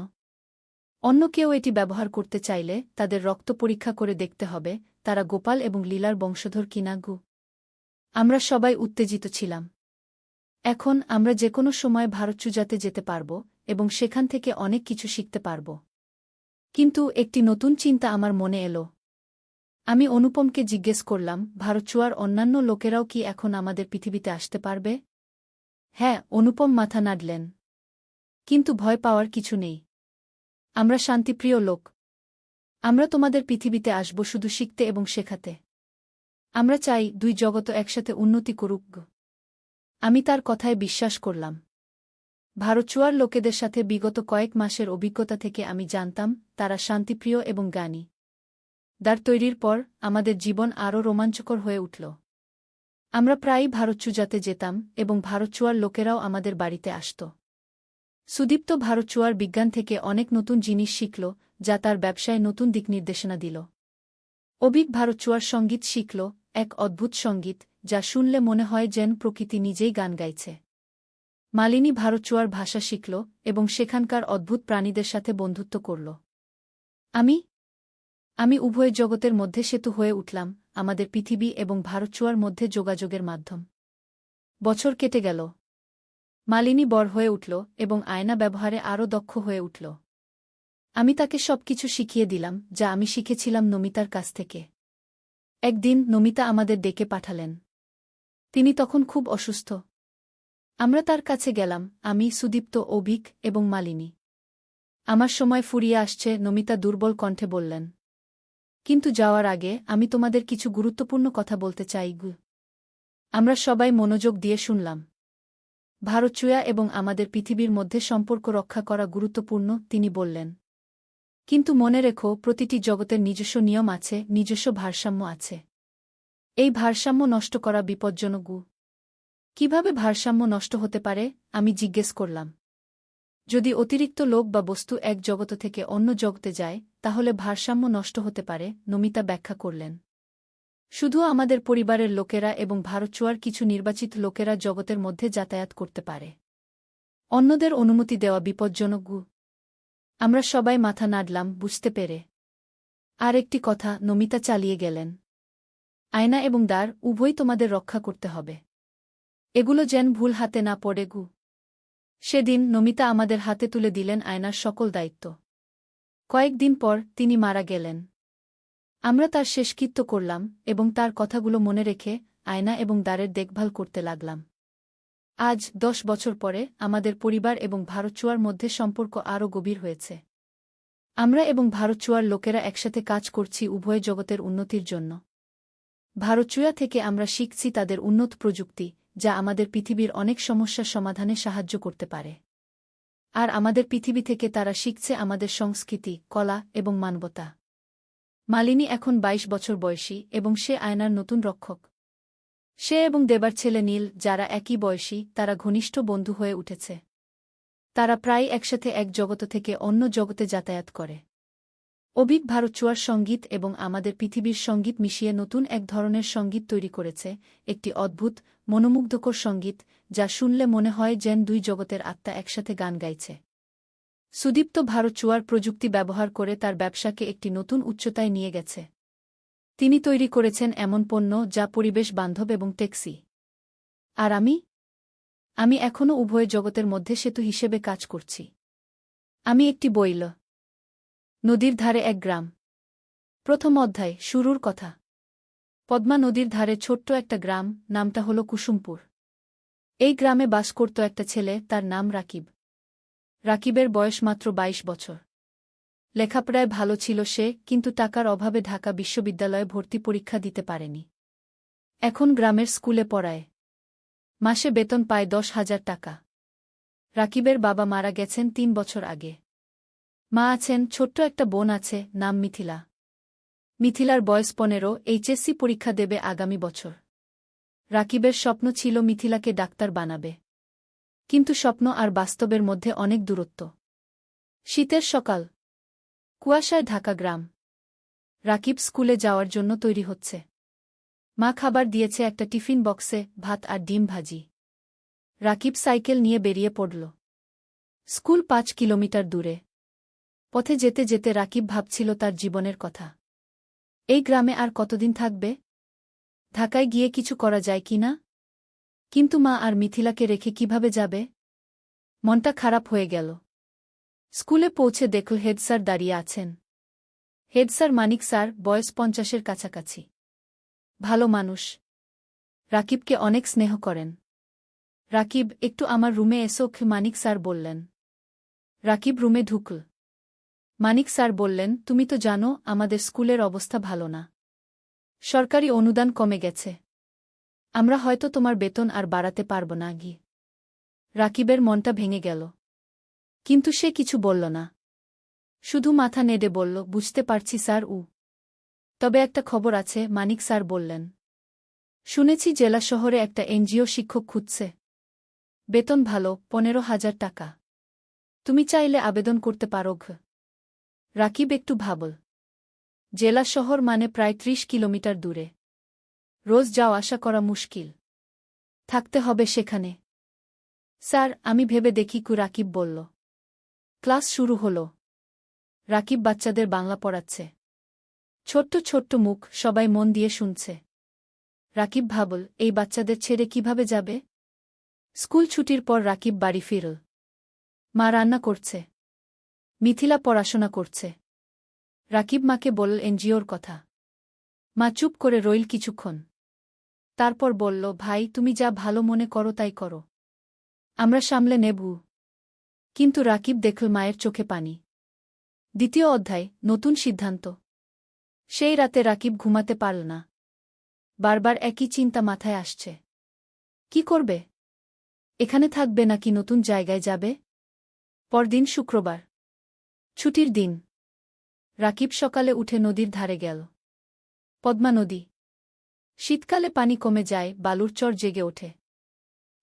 অন্য কেউ এটি ব্যবহার করতে চাইলে তাদের রক্ত পরীক্ষা করে দেখতে হবে তারা গোপাল এবং লীলার বংশধর কিনা। আমরা সবাই উত্তেজিত ছিলাম। এখন আমরা যে কোনো সময় ভারতচুজাতে যেতে পারব এবং সেখান থেকে অনেক কিছু শিখতে পারব। কিন্তু একটি নতুন চিন্তা আমার মনে এলো। আমি অনুপমকে জিজ্ঞেস করলাম, ভারতচুয়ার অন্যান্য লোকেরাও কি এখন আমাদের পৃথিবীতে আসতে পারবে? হ্যাঁ, অনুপম মাথা নাড়লেন। কিন্তু ভয় পাওয়ার কিছু নেই। আমরা শান্তিপ্রিয় লোক। আমরা তোমাদের পৃথিবীতে আসব শুধু শিখতে এবং শেখাতে। আমরা চাই দুই জগৎ একসাথে উন্নতি করুক। আমি তার কথায় বিশ্বাস করলাম। ভারচুয়ার লোকেদের সাথে বিগত কয়েক মাসের অভিজ্ঞতা থেকে আমি জানতাম তারা শান্তিপ্রিয় এবং জ্ঞানী। দ্বার তৈরির পর আমাদের জীবন আরও রোমাঞ্চকর হয়ে উঠল। আমরা প্রায়ই ভারতচুয়াতে যেতাম এবং ভারতচুয়ার লোকেরাও আমাদের বাড়িতে আসত। সুদীপ্ত ভারতচুয়ার বিজ্ঞান থেকে অনেক নতুন জিনিস শিখল, যা তার ব্যবসায় নতুন দিক নির্দেশনা দিল। অভিক ভারতচুয়ার সঙ্গীত শিখল, এক অদ্ভুত সঙ্গীত যা শুনলে মনে হয় যেন প্রকৃতি নিজেই গান গাইছে। মালিনী ভারতচুয়ার ভাষা শিখল এবং সেখানকার অদ্ভুত প্রাণীদের সাথে বন্ধুত্ব করল। আমি উভয় জগতের মধ্যে সেতু হয়ে উঠলাম, আমাদের পৃথিবী এবং ভারতচুয়ার মধ্যে যোগাযোগের মাধ্যম। বছর কেটে গেল। মালিনী বড় হয়ে উঠল এবং আয়না ব্যবহারে আরও দক্ষ হয়ে উঠল। আমি তাকে সবকিছু শিখিয়ে দিলাম যা আমি শিখেছিলাম নমিতার কাছ থেকে। একদিন নমিতা আমাদের ডেকে পাঠালেন। তিনি তখন খুব অসুস্থ। আমরা তার কাছে গেলাম, আমি, সুদীপ্ত, অভিক এবং মালিনী। আমার সময় ফুরিয়ে আসছে, নমিতা দুর্বল কণ্ঠে বললেন। কিন্তু যাওয়ার আগে আমি তোমাদের কিছু গুরুত্বপূর্ণ কথা বলতে চাই। আমরা সবাই মনোযোগ দিয়ে শুনলাম। ভারতচুয়া এবং আমাদের পৃথিবীর মধ্যে সম্পর্ক রক্ষা করা গুরুত্বপূর্ণ, তিনি বললেন। কিন্তু মনে রেখো, প্রতিটি জগতের নিজস্ব নিয়ম আছে, নিজস্ব ভারসাম্য আছে। এই ভারসাম্য নষ্ট করা বিপজ্জনক। কিভাবে ভারসাম্য নষ্ট হতে পারে, আমি জিজ্ঞেস করলাম। যদি অতিরিক্ত লোক বা বস্তু এক জগৎ থেকে অন্য জগতে যায়, তাহলে ভারসাম্য নষ্ট হতে পারে, নমিতা ব্যাখ্যা করলেন। শুধু আমাদের পরিবারের লোকেরা এবং ভারতচুয়ার কিছু নির্বাচিত লোকেরা জগতের মধ্যে যাতায়াত করতে পারে। অন্যদের অনুমতি দেওয়া বিপজ্জনক। আমরা সবাই মাথা নাড়লাম, বুঝতে পেরে। আর একটি কথা, নমিতা চালিয়ে গেলেন। আয়না এবং দ্বার উভয় তোমাদের রক্ষা করতে হবে। এগুলো যেন ভুল হাতে না পড়ে। সেদিন নমিতা আমাদের হাতে তুলে দিলেন আয়নার সকল দায়িত্ব। কয়েকদিন পর তিনি মারা গেলেন। আমরা তার শেষকৃত্য করলাম এবং তার কথাগুলো মনে রেখে আয়না এবং দ্বারের দেখভাল করতে লাগলাম। আজ 10 বছর পরে আমাদের পরিবার এবং ভারতচুয়ার মধ্যে সম্পর্ক আরও গভীর হয়েছে। আমরা এবং ভারতচুয়ার লোকেরা একসাথে কাজ করছি উভয় জগতের উন্নতির জন্য। ভারতচুয়া থেকে আমরা শিখছি তাদের উন্নত প্রযুক্তি, যা আমাদের পৃথিবীর অনেক সমস্যার সমাধানে সাহায্য করতে পারে। আর আমাদের পৃথিবী থেকে তারা শিখছে আমাদের সংস্কৃতি, কলা এবং মানবতা। মালিনী এখন 22 বছর বয়সী এবং সে আয়নার নতুন রক্ষক। সে এবং দেবার ছেলে নীল, যারা একই বয়সী, তারা ঘনিষ্ঠ বন্ধু হয়ে উঠেছে। তারা প্রায় একসাথে এক জগৎ থেকে অন্য জগতে যাতায়াত করে। অভিক ভারতচুয়ার সঙ্গীত এবং আমাদের পৃথিবীর সঙ্গীত মিশিয়ে নতুন এক ধরনের সঙ্গীত তৈরি করেছে, একটি অদ্ভুত, মনোমুগ্ধকর সঙ্গীত যা শুনলে মনে হয় যেন দুই জগতের আত্মা একসাথে গান গাইছে। সুদীপ্ত ভারতচুয়ার প্রযুক্তি ব্যবহার করে তার ব্যবসাকে একটি নতুন উচ্চতায় নিয়ে গেছে। তিনি তৈরি করেছেন এমন পণ্য যা পরিবেশ বান্ধব এবং টেকসই। আর আমি এখনও উভয় জগতের মধ্যে সেতু হিসেবে কাজ করছি। আমি একটি বইল। নদীর ধারে এক গ্রাম। প্রথম অধ্যায়, শুরুর কথা। পদ্মা নদীর ধারে ছোট্ট একটা গ্রাম, নামটা হল কুসুমপুর। এই গ্রামে বাস করত একটা ছেলে, তার নাম রাকিব। রাকিবের বয়স মাত্র 22 বছর। লেখাপড়ায় ভালো ছিল সে, কিন্তু টাকার অভাবে ঢাকা বিশ্ববিদ্যালয়ে ভর্তি পরীক্ষা দিতে পারেনি। এখন গ্রামের স্কুলে পড়ায়। মাসে বেতন পায় 10,000 টাকা। রাকিবের বাবা মারা গেছেন 3 বছর আগে। মা আছেন, ছোট্ট একটা বোন আছে, নাম মিথিলা। মিথিলার বয়স 15, এইচএসসি পরীক্ষা দেবে আগামী বছর। রাকিবের স্বপ্ন ছিল মিথিলাকে ডাক্তার বানাবে। কিন্তু স্বপ্ন আর বাস্তবের মধ্যে অনেক দূরত্ব। শীতের সকাল, কুয়াশায় ঢাকা গ্রাম। রাকিব স্কুলে যাওয়ার জন্য তৈরি হচ্ছে। মা খাবার দিয়েছে একটা টিফিন বক্সে, ভাত আর ডিম ভাজি। রাকিব সাইকেল নিয়ে বেরিয়ে পড়ল। স্কুল 5 কিলোমিটার দূরে। পথে যেতে যেতে রাকিব ভাবছিল তার জীবনের কথা। এই গ্রামে আর কতদিন থাকবে? ঢাকায় গিয়ে কিছু করা যায় কি না? কিন্তু মা আর মিথিলাকে রেখে কিভাবে যাবে? মনটা খারাপ হয়ে গেল। স্কুলে পৌঁছে দেখল হেড স্যার দাঁড়িয়ে আছেন। হেড স্যার মানিক স্যার, বয়স 50-এর কাছাকাছি। ভালো মানুষ। রাকিবকে অনেক স্নেহ করেন। রাকিব, একটু আমার রুমে এসো, মানিক স্যার বললেন। রাকিব রুমে ঢুকল। মানিক স্যার বললেন, তুমি তো জানো আমাদের স্কুলের অবস্থা ভালো না। সরকারি অনুদান কমে গেছে। আমরা হয়তো তোমার বেতন আর বাড়াতে পারব না। রাকিবের মনটা ভেঙে গেল। কিন্তু সে কিছু বলল না। শুধু মাথা নেড়ে বলল, বুঝতে পারছি স্যার। তবে একটা খবর আছে, মানিক স্যার বললেন। শুনেছি জেলা শহরে একটা এনজিও শিক্ষক খুঁজছে। বেতন ভালো, 15,000 টাকা। তুমি চাইলে আবেদন করতে পারো। রাকিব একটু ভাবল। জেলা শহর মানে প্রায় 30 কিলোমিটার দূরে। রোজ যাওয়া আসা করা মুশকিল। থাকতে হবে সেখানে। স্যার, আমি ভেবে দেখি। রাকিব বলল। ক্লাস শুরু হল। রাকিব বাচ্চাদের বাংলা পড়াচ্ছে। ছোট্ট ছোট্ট মুখ, সবাই মন দিয়ে শুনছে। রাকিব ভাবল, এই বাচ্চাদের ছেড়ে কিভাবে যাবে? স্কুল ছুটির পর রাকিব বাড়ি ফিরল। মা রান্না করছে। মিথিলা পড়াশোনা করছে। রাকিব মাকে বলল এনজিওর কথা। মা চুপ করে রইল কিছুক্ষণ। তারপর বলল, ভাই, তুমি যা ভালো মনে করো তাই করো। আমরা সামলে নেব। কিন্তু রাকিব দেখল মায়ের চোখে পানি। দ্বিতীয় অধ্যায়, নতুন সিদ্ধান্ত। সেই রাতে রাকিব ঘুমাতে পারল না। বারবার একই চিন্তা মাথায় আসছে। কি করবে? এখানে থাকবে নাকি নতুন জায়গায় যাবে? পরদিন শুক্রবার। ছুটির দিন। রাকিব সকালে উঠে নদীর ধারে গেল। পদ্মা নদী। শীতকালে পানি কমে যায়, বালুর চর জেগে ওঠে।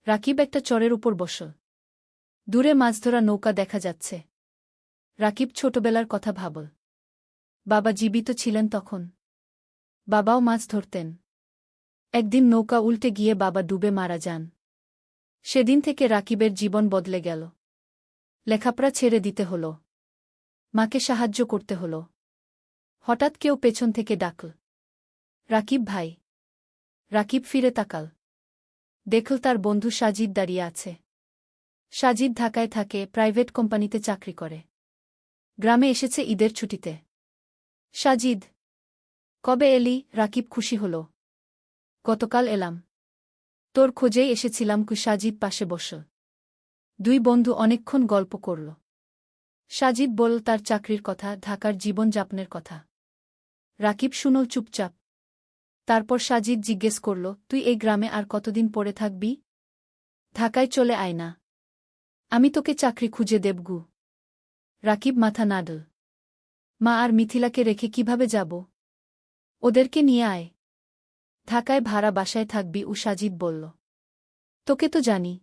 রাকিব একটা চরের উপর বসল। দূরে মাছ ধরা নৌকা দেখা যাচ্ছে। রাকিব ছোটবেলার কথা ভাবল। বাবা জীবিত ছিলেন তখন। বাবাও মাছ ধরতেন। একদিন নৌকা উল্টে গিয়ে বাবা ডুবে মারা যান। সেদিন থেকে রাকিবের জীবন বদলে গেল। লেখাপড়া ছেড়ে দিতে হল। মাকে সাহায্য করতে হল। হঠাৎ কেউ পেছন থেকে ডাকল, রাকিব ভাই। রাকিব ফিরে তাকাল। দেখল তার বন্ধু সাজিদ দাঁড়িয়ে আছে। সাজিদ ঢাকায় থাকে, প্রাইভেট কোম্পানিতে চাকরি করে। গ্রামে এসেছে ঈদের ছুটিতে। সাজিদ, কবে এলি? রাকিব খুশি হল। গতকাল এলাম। তোর খোঁজেই এসেছিলাম। সাজিদ পাশে বসল। দুই বন্ধু অনেকক্ষণ গল্প করল। সাজিদ বলল তার চাকরির কথা, ঢাকার জীবনযাপনের কথা। রাকিব শুনল চুপচাপ। তারপর সাজিদ জিজ্ঞেস করল, তুই এই গ্রামে আর কতদিন পড়ে থাকবি? ঢাকায় চলে আয় না। আমি তোকে চাকরি খুঁজে দেবগু। রাকিব মাথা নাড়ল। মা আর মিথিলাকে রেখে কিভাবে যাব? ওদেরকে নিয়ে আয়। ঢাকায় ভাড়া বাসায় থাকবি, সাজিদ বলল। তোকে তো জানি।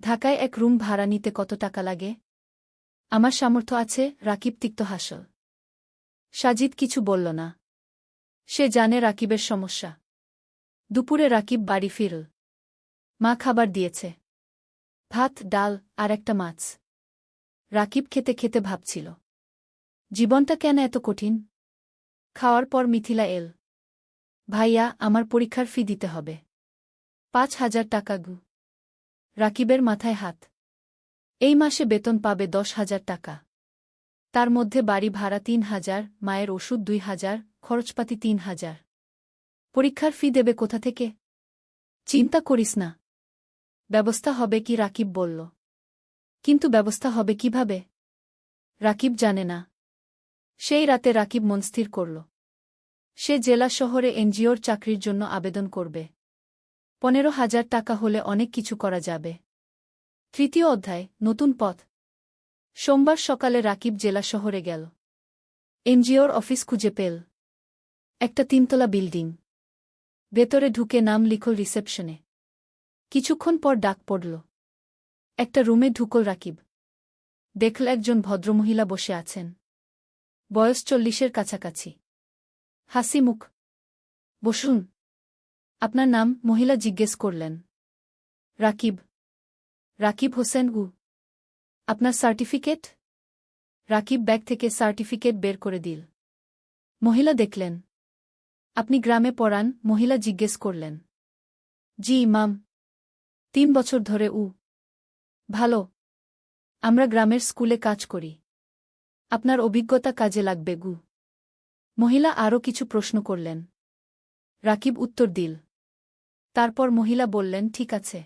ঢাকায় এক রুম ভাড়া নিতে কত টাকা লাগে? আমার সামর্থ্য আছে। রাকিব তিক্ত হাসল। সাজিদ কিছু বলল না। সে জানে রাকিবের সমস্যা। দুপুরে রাকিব বাড়ি ফিরল। মা খাবার দিয়েছে। ভাত, ডাল আর একটা মাছ। রাকিব খেতে খেতে ভাবছিল, জীবনটা কেন এত কঠিন? খাওয়ার পর মিথিলা এল। ভাইয়া, আমার পরীক্ষার ফি দিতে হবে। 5,000 টাকা। রাকিবের মাথায় হাত। এই মাসে বেতন পাবে 10,000 টাকা। তার মধ্যে বাড়ি ভাড়া 3,000, মায়ের ওষুধ 2,000, খরচপাতি 3,000। পরীক্ষার ফি দেবে কোথা থেকে? চিন্তা করিস না, ব্যবস্থা হবে। কি রাকিব বলল। কিন্তু ব্যবস্থা হবে কিভাবে? রাকিব জানে না। সেই রাতে রাকিব মনস্থির করল। সে জেলা শহরে এনজিওর চাকরির জন্য আবেদন করবে। 15,000 টাকা হলে অনেক কিছু করা যাবে। তৃতীয় অধ্যায়, নতুন পথ। সোমবার সকালে রাকিব জেলা শহরে গেল। এনজিওর অফিস খুঁজে পেল। একটা 3তলা বিল্ডিং। ভেতরে ঢুকে নাম লিখল রিসেপশনে। কিছুক্ষণ পর ডাক পড়ল। একটা রুমে ঢুকল রাকিব। দেখল একজন ভদ্রমহিলা বসে আছেন। বয়স 40-এর কাছাকাছি। হাসি মুখ। বসুন। আপনার নাম? মহিলা জিজ্ঞেস করলেন। রাকিব। রাকিব হোসেন। আপনার সার্টিফিকেট? রাকিব ব্যাগ থেকে সার্টিফিকেট বের করে দিল। মহিলা দেখলেন। আপনি গ্রামে পড়ান? মহিলা জিজ্ঞেস করলেন। জি মাম। 3 বছর ধরে। ভালো। আমরা গ্রামের স্কুলে কাজ করি। আপনার অভিজ্ঞতা কাজে লাগবে। মহিলা আরও কিছু প্রশ্ন করলেন। রাকিব উত্তর দিল। তারপর মহিলা বললেন, ঠিক আছে,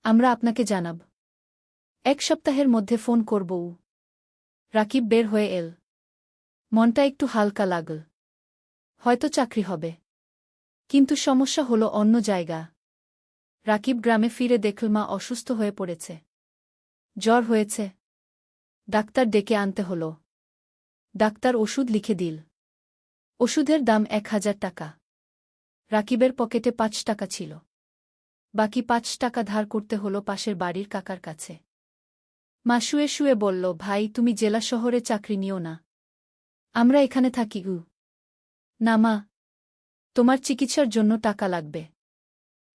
আমরা আপনাকে জানাব। এক সপ্তাহের মধ্যে ফোন করব। রাকিব বের হয়ে এল। মনটা একটু হালকা লাগল। হয়তো চাকরি হবে। কিন্তু সমস্যা হলো অন্য জায়গা। রাকিব গ্রামে ফিরে দেখল মা অসুস্থ হয়ে পড়েছে। জ্বর হয়েছে। ডাক্তার ডেকে আনতে হল। ডাক্তার ওষুধ লিখে দিল। ওষুধের দাম 1000 টাকা। রাকিবের পকেটে 5 টাকা ছিল। বাকি 5 টাকা ধার করতে হল পাশের বাড়ির কাকার কাছে। মা শুয়ে শুয়ে বলল, ভাই তুমি জেলা শহরে চাকরি নিও না। আমরা এখানে থাকি। না মা, তোমার চিকিৎসার জন্য টাকা লাগবে।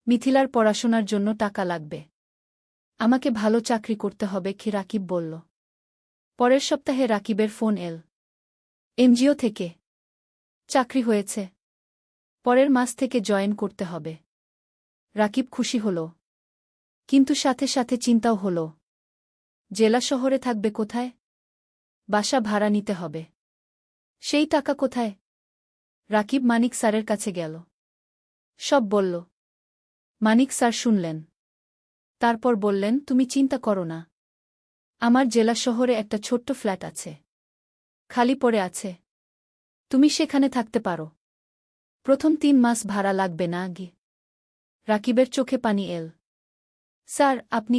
মিথিলার পড়াশোনার জন্য টাকা লাগবে। আমাকে ভালো চাকরি করতে হবে কি রাকিব বলল। পরের সপ্তাহে রাকিবের ফোন এল। এনজিও থেকে চাকরি হয়েছে। পরের মাস থেকে জয়েন করতে হবে। রাকিব খুশি হল। কিন্তু সাথে সাথে চিন্তাও হল। জেলা শহরে থাকবে কোথায়? বাসা ভাড়া নিতে হবে। সেই টাকা কোথায়? রাকিব মানিক স্যারের কাছে গেল। সব বলল। মানিক স্যার শুনলেন। তারপর বললেন, তুমি চিন্তা করো না। আমার জেলা শহরে একটা ছোট্ট ফ্ল্যাট আছে। খালি পড়ে আছে। তুমি সেখানে থাকতে পারো। প্রথম 3 মাস ভাড়া লাগবে না আগে। রাকিবের চোখে পানি এল। স্যার, আপনি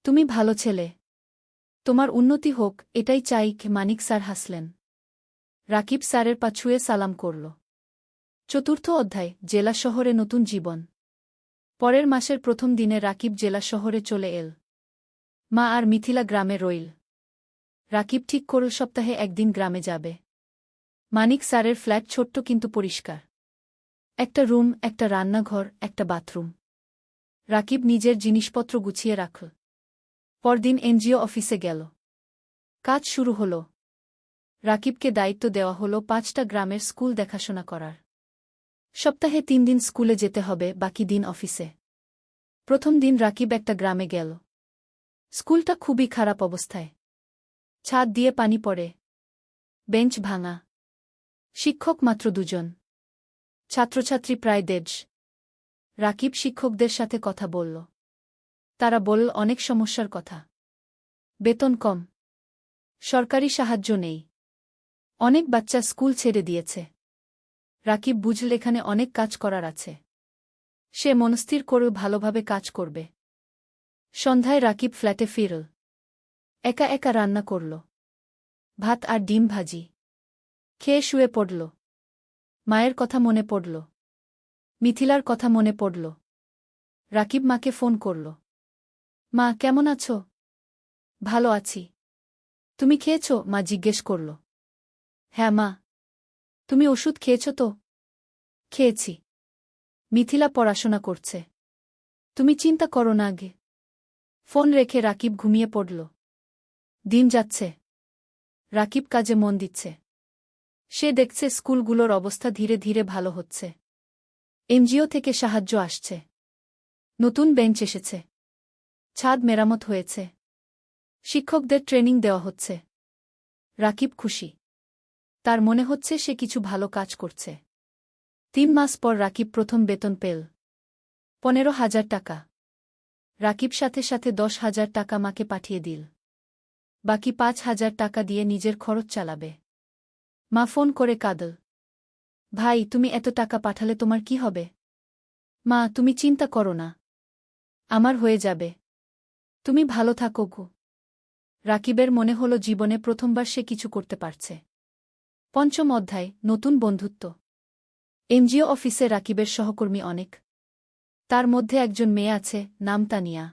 তুমি ভালো ছেলে। তোমার উন্নতি হোক, এটাই চাই। মানিক স্যার হাসলেন। রাকিব স্যারের পা ছুঁয়ে সালাম করল। 4র্থ অধ্যায়, জেলা শহরে নতুন জীবন। পরের মাসের প্রথম দিনে রাকিব জেলা শহরে চলে এল। মা আর মিথিলা গ্রামে রইল। রাকিব ঠিক করল সপ্তাহে একদিন গ্রামে যাবে। মানিক স্যারের ফ্ল্যাট ছোট্ট কিন্তু পরিষ্কার। একটা রুম, একটা রান্নাঘর, একটা বাথরুম। রাকিব নিজের জিনিসপত্র গুছিয়ে রাখল। পরদিন এনজিও অফিসে গেল। কাজ শুরু হল। রাকিবকে দায়িত্ব দেওয়া হল 5টা গ্রামের স্কুল দেখাশোনা করার। সপ্তাহে 3 দিন স্কুলে যেতে হবে, বাকি দিন অফিসে। প্রথম দিন রাকিব একটা গ্রামে গেল। স্কুলটা খুবই খারাপ অবস্থায়। ছাদ দিয়ে পানি পড়ে। বেঞ্চ ভাঙা। শিক্ষক মাত্র 2 জন। ছাত্রছাত্রী প্রায় 150। রাকিব শিক্ষকদের সাথে কথা বলল। তারা বলল অনেক সমস্যার কথা। বেতন কম। সরকারি সাহায্য নেই। অনেক বাচ্চা স্কুল ছেড়ে দিয়েছে। রাকিব বুঝল এখানে অনেক কাজ করার আছে। সে মনস্থির করে ভালোভাবে কাজ করবে। সন্ধ্যায় রাকিব ফ্ল্যাটে ফিরল। একা একা রান্না করল। ভাত আর ডিম ভাজি। খেয়ে শুয়ে পড়ল। মায়ের কথা মনে পড়ল। মিথিলার কথা মনে পড়ল। রাকিব মাকে ফোন করল। মা, কেমন আছো? ভালো আছি। তুমি খেয়েছ? মা জিজ্ঞেস করল। হ্যাঁ মা। তুমি ওষুধ খেয়েছ তো? খেয়েছি। মিথিলা পড়াশোনা করছে। তুমি চিন্তা করো না আগে। ফোন রেখে রাকিব ঘুমিয়ে পড়ল। দিন যাচ্ছে। রাকিব কাজে মন দিচ্ছে। সে দেখছে স্কুলগুলোর অবস্থা ধীরে ধীরে ভালো হচ্ছে। এনজিও থেকে সাহায্য আসছে। নতুন বেঞ্চ এসেছে। ছাদ মেরামত হয়েছে। শিক্ষকদের ট্রেনিং দেওয়া হচ্ছে। রাকিব খুশি। তার মনে হচ্ছে সে কিছু ভালো কাজ করছে। 3 মাস পর রাকিব প্রথম বেতন পেল। 15,000 টাকা। রাকিব সাথে সাথে 10,000 টাকা মাকে পাঠিয়ে দিল। বাকি 5,000 টাকা দিয়ে নিজের খরচ চালাবে। মা ফোন করে কাঁদল। ভাই, তুমি এত টাকা পাঠালে তোমার কি হবে? মা, তুমি চিন্তা করো না। আমার হয়ে যাবে। তুমি ভালো থাকো গো। রাকিবের মনে হল জীবনে প্রথমবার সে কিছু করতে পারছে। 5ম অধ্যায়, নতুন বন্ধুত্ব। এনজিও অফিসে রাকিবের সহকর্মী অনেক। তার মধ্যে একজন মেয়ে আছে, নাম তানিয়া।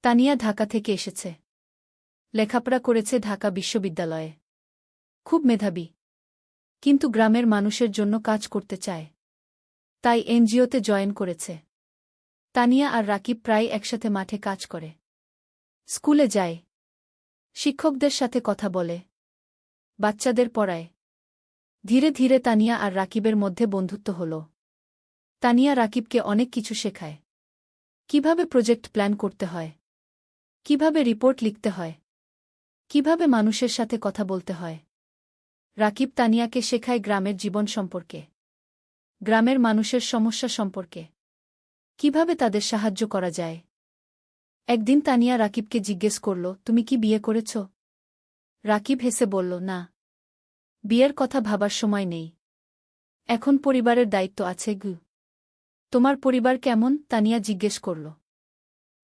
তানিয়া ঢাকা থেকে এসেছে। লেখাপড়া করেছে ঢাকা বিশ্ববিদ্যালয়ে। খুব মেধাবী। কিন্তু গ্রামের মানুষের জন্য কাজ করতে চায়। তাই এনজিওতে জয়েন করেছে। তানিয়া আর রাকিব প্রায় একসাথে মাঠে কাজ করে। স্কুলে যায়। শিক্ষকদের সাথে কথা বলে। বাচ্চাদের পড়ায়। ধীরে ধীরে তানিয়া আর রাকিবের মধ্যে বন্ধুত্ব হল। তানিয়া রাকিবকে অনেক কিছু শেখায়। কিভাবে প্রজেক্ট প্ল্যান করতে হয়, কিভাবে রিপোর্ট লিখতে হয়, কিভাবে মানুষের সাথে কথা বলতে হয়। রাকিব তানিয়াকে শেখায় গ্রামের জীবন সম্পর্কে, গ্রামের মানুষের সমস্যা সম্পর্কে, কিভাবে তাদের সাহায্য করা যায়। একদিন তানিয়া রাকিবকে জিজ্ঞেস করল, তুমি কি বিয়ে করেছ? রাকিব হেসে বলল, না। বিয়ের কথা ভাবার সময় নেই। এখন পরিবারের দায়িত্ব আছে গু। তোমার পরিবার কেমন? তানিয়া জিজ্ঞেস করল।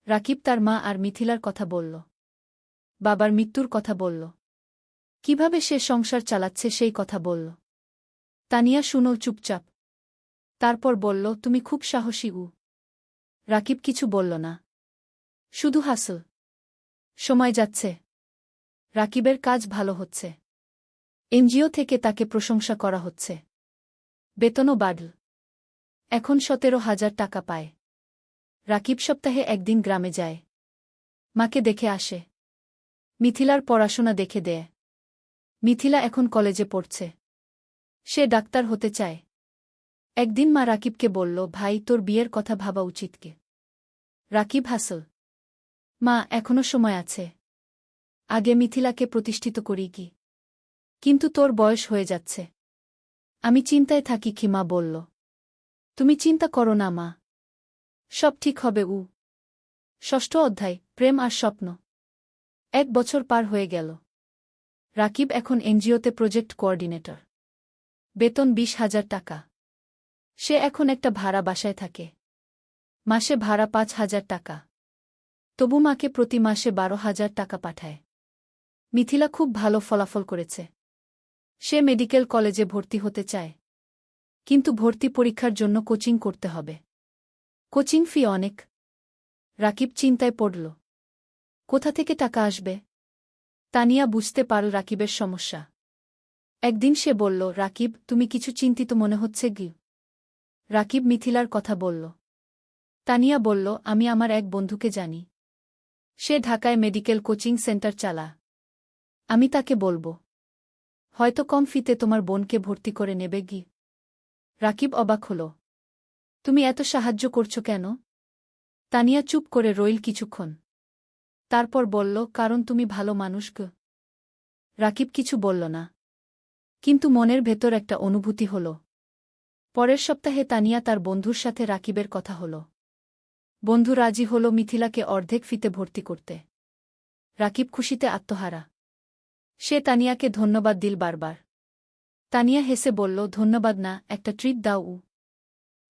রাকিব তার মা আর মিথিলার কথা বলল। বাবার মৃত্যুর কথা বলল। কিভাবে সে সংসার চালাচ্ছে সেই কথা বলল। তানিয়া শুনো চুপচাপ। তারপর বলল, তুমি খুব সাহসী। রাকিব কিছু বলল না। শুধু হাসল। সময় যাচ্ছে। রাকিবের কাজ ভালো হচ্ছে। এনজিও থেকে তাকে প্রশংসা করা হচ্ছে। বেতনও বাড়ল। এখন 17,000 টাকা পায়। রাকিব সপ্তাহে একদিন গ্রামে যায়। মাকে দেখে আসে। মিথিলার পড়াশোনা দেখে দেয়। মিথিলা এখন কলেজে পড়ছে। সে ডাক্তার হতে চায়। একদিন মা রাকিবকে বলল, ভাই, তোর বিয়ের কথা ভাবা উচিত কে? রাকিব হাসল। মা, এখনো সময় আছে। আগে মিথিলাকে প্রতিষ্ঠিত করি কি। কিন্তু তোর বয়স হয়ে যাচ্ছে। আমি চিন্তায় থাকি কি, মা বলল। তুমি চিন্তা করো না মা। সব ঠিক হবে। ষষ্ঠ অধ্যায়, প্রেম আর স্বপ্ন। 1 বছর পার হয়ে গেল। রাকিব এখন এনজিওতে প্রজেক্ট কোঅর্ডিনেটর। বেতন 20,000 টাকা। সে এখন একটা ভাড়া বাসায় থাকে। মাসে ভাড়া 5,000 টাকা। তবু মাকে প্রতি মাসে 12,000 টাকা পাঠায়। মিথিলা খুব ভালো ফলাফল করেছে। সে মেডিকেল কলেজে ভর্তি হতে চায়। কিন্তু ভর্তি পরীক্ষার জন্য কোচিং করতে হবে। কোচিং ফি অনেক। রাকিব চিন্তায় পড়ল। কোথা থেকে টাকা আসবে? তানিয়া বুঝতে পারল রাকিবের সমস্যা। একদিন সে বলল, রাকিব, তুমি কিছু চিন্তিত মনে হচ্ছে কি? রাকিব মিথিলার কথা বলল। তানিয়া বলল, আমি আমার এক বন্ধুকে জানি। সে ঢাকায় মেডিকেল কোচিং সেন্টার চালা। আমি তাকে বলবো। হয়তো কম ফিতে তোমার বোনকে ভর্তি করে নেবে গি। রাকিব অবাক হল। তুমি এত সাহায্য করছো কেন? তানিয়া চুপ করে রইল কিছুক্ষণ। তারপর বলল, কারণ তুমি ভালো মানুষ গো। রাকিব কিছু বলল না। কিন্তু মনের ভেতর একটা অনুভূতি হল। পরের সপ্তাহে তানিয়া তার বন্ধুর সাথে রাকিবের কথা হল। বন্ধু রাজি হল মিথিলাকে অর্ধেক ফিতে ভর্তি করতে। রাকিব খুশিতে আত্মহারা। সে তানিয়াকে ধন্যবাদ দিল বারবার। তানিয়া হেসে বলল, ধন্যবাদ না, একটা ট্রিট দাও।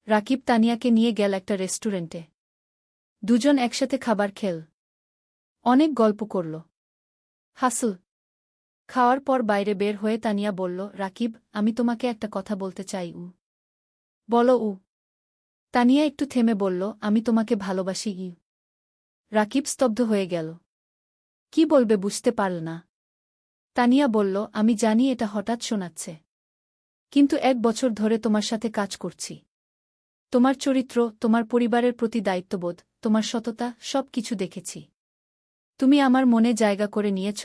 রাকিব তানিয়াকে নিয়ে গেল একটা রেস্টুরেন্টে। দুজন একসাথে খাবার খেল। অনেক গল্প করল। হাসল। খাওয়ার পর বাইরে বের হয়ে তানিয়া বলল, রাকিব, আমি তোমাকে একটা কথা বলতে চাই। বলো। তানিয়া একটু থেমে বলল, আমি তোমাকে ভালোবাসি। রাকিব স্তব্ধ হয়ে গেল। কি বলবে বুঝতে পারল না। তানিয়া বলল, আমি জানি এটা হঠাৎ শোনাচ্ছে। কিন্তু 1 বছর ধরে তোমার সাথে কাজ করছি। তোমার চরিত্র, তোমার পরিবারের প্রতি দায়িত্ববোধ, তোমার সততা, সব কিছু দেখেছি। তুমি আমার মনে জায়গা করে নিয়েছ।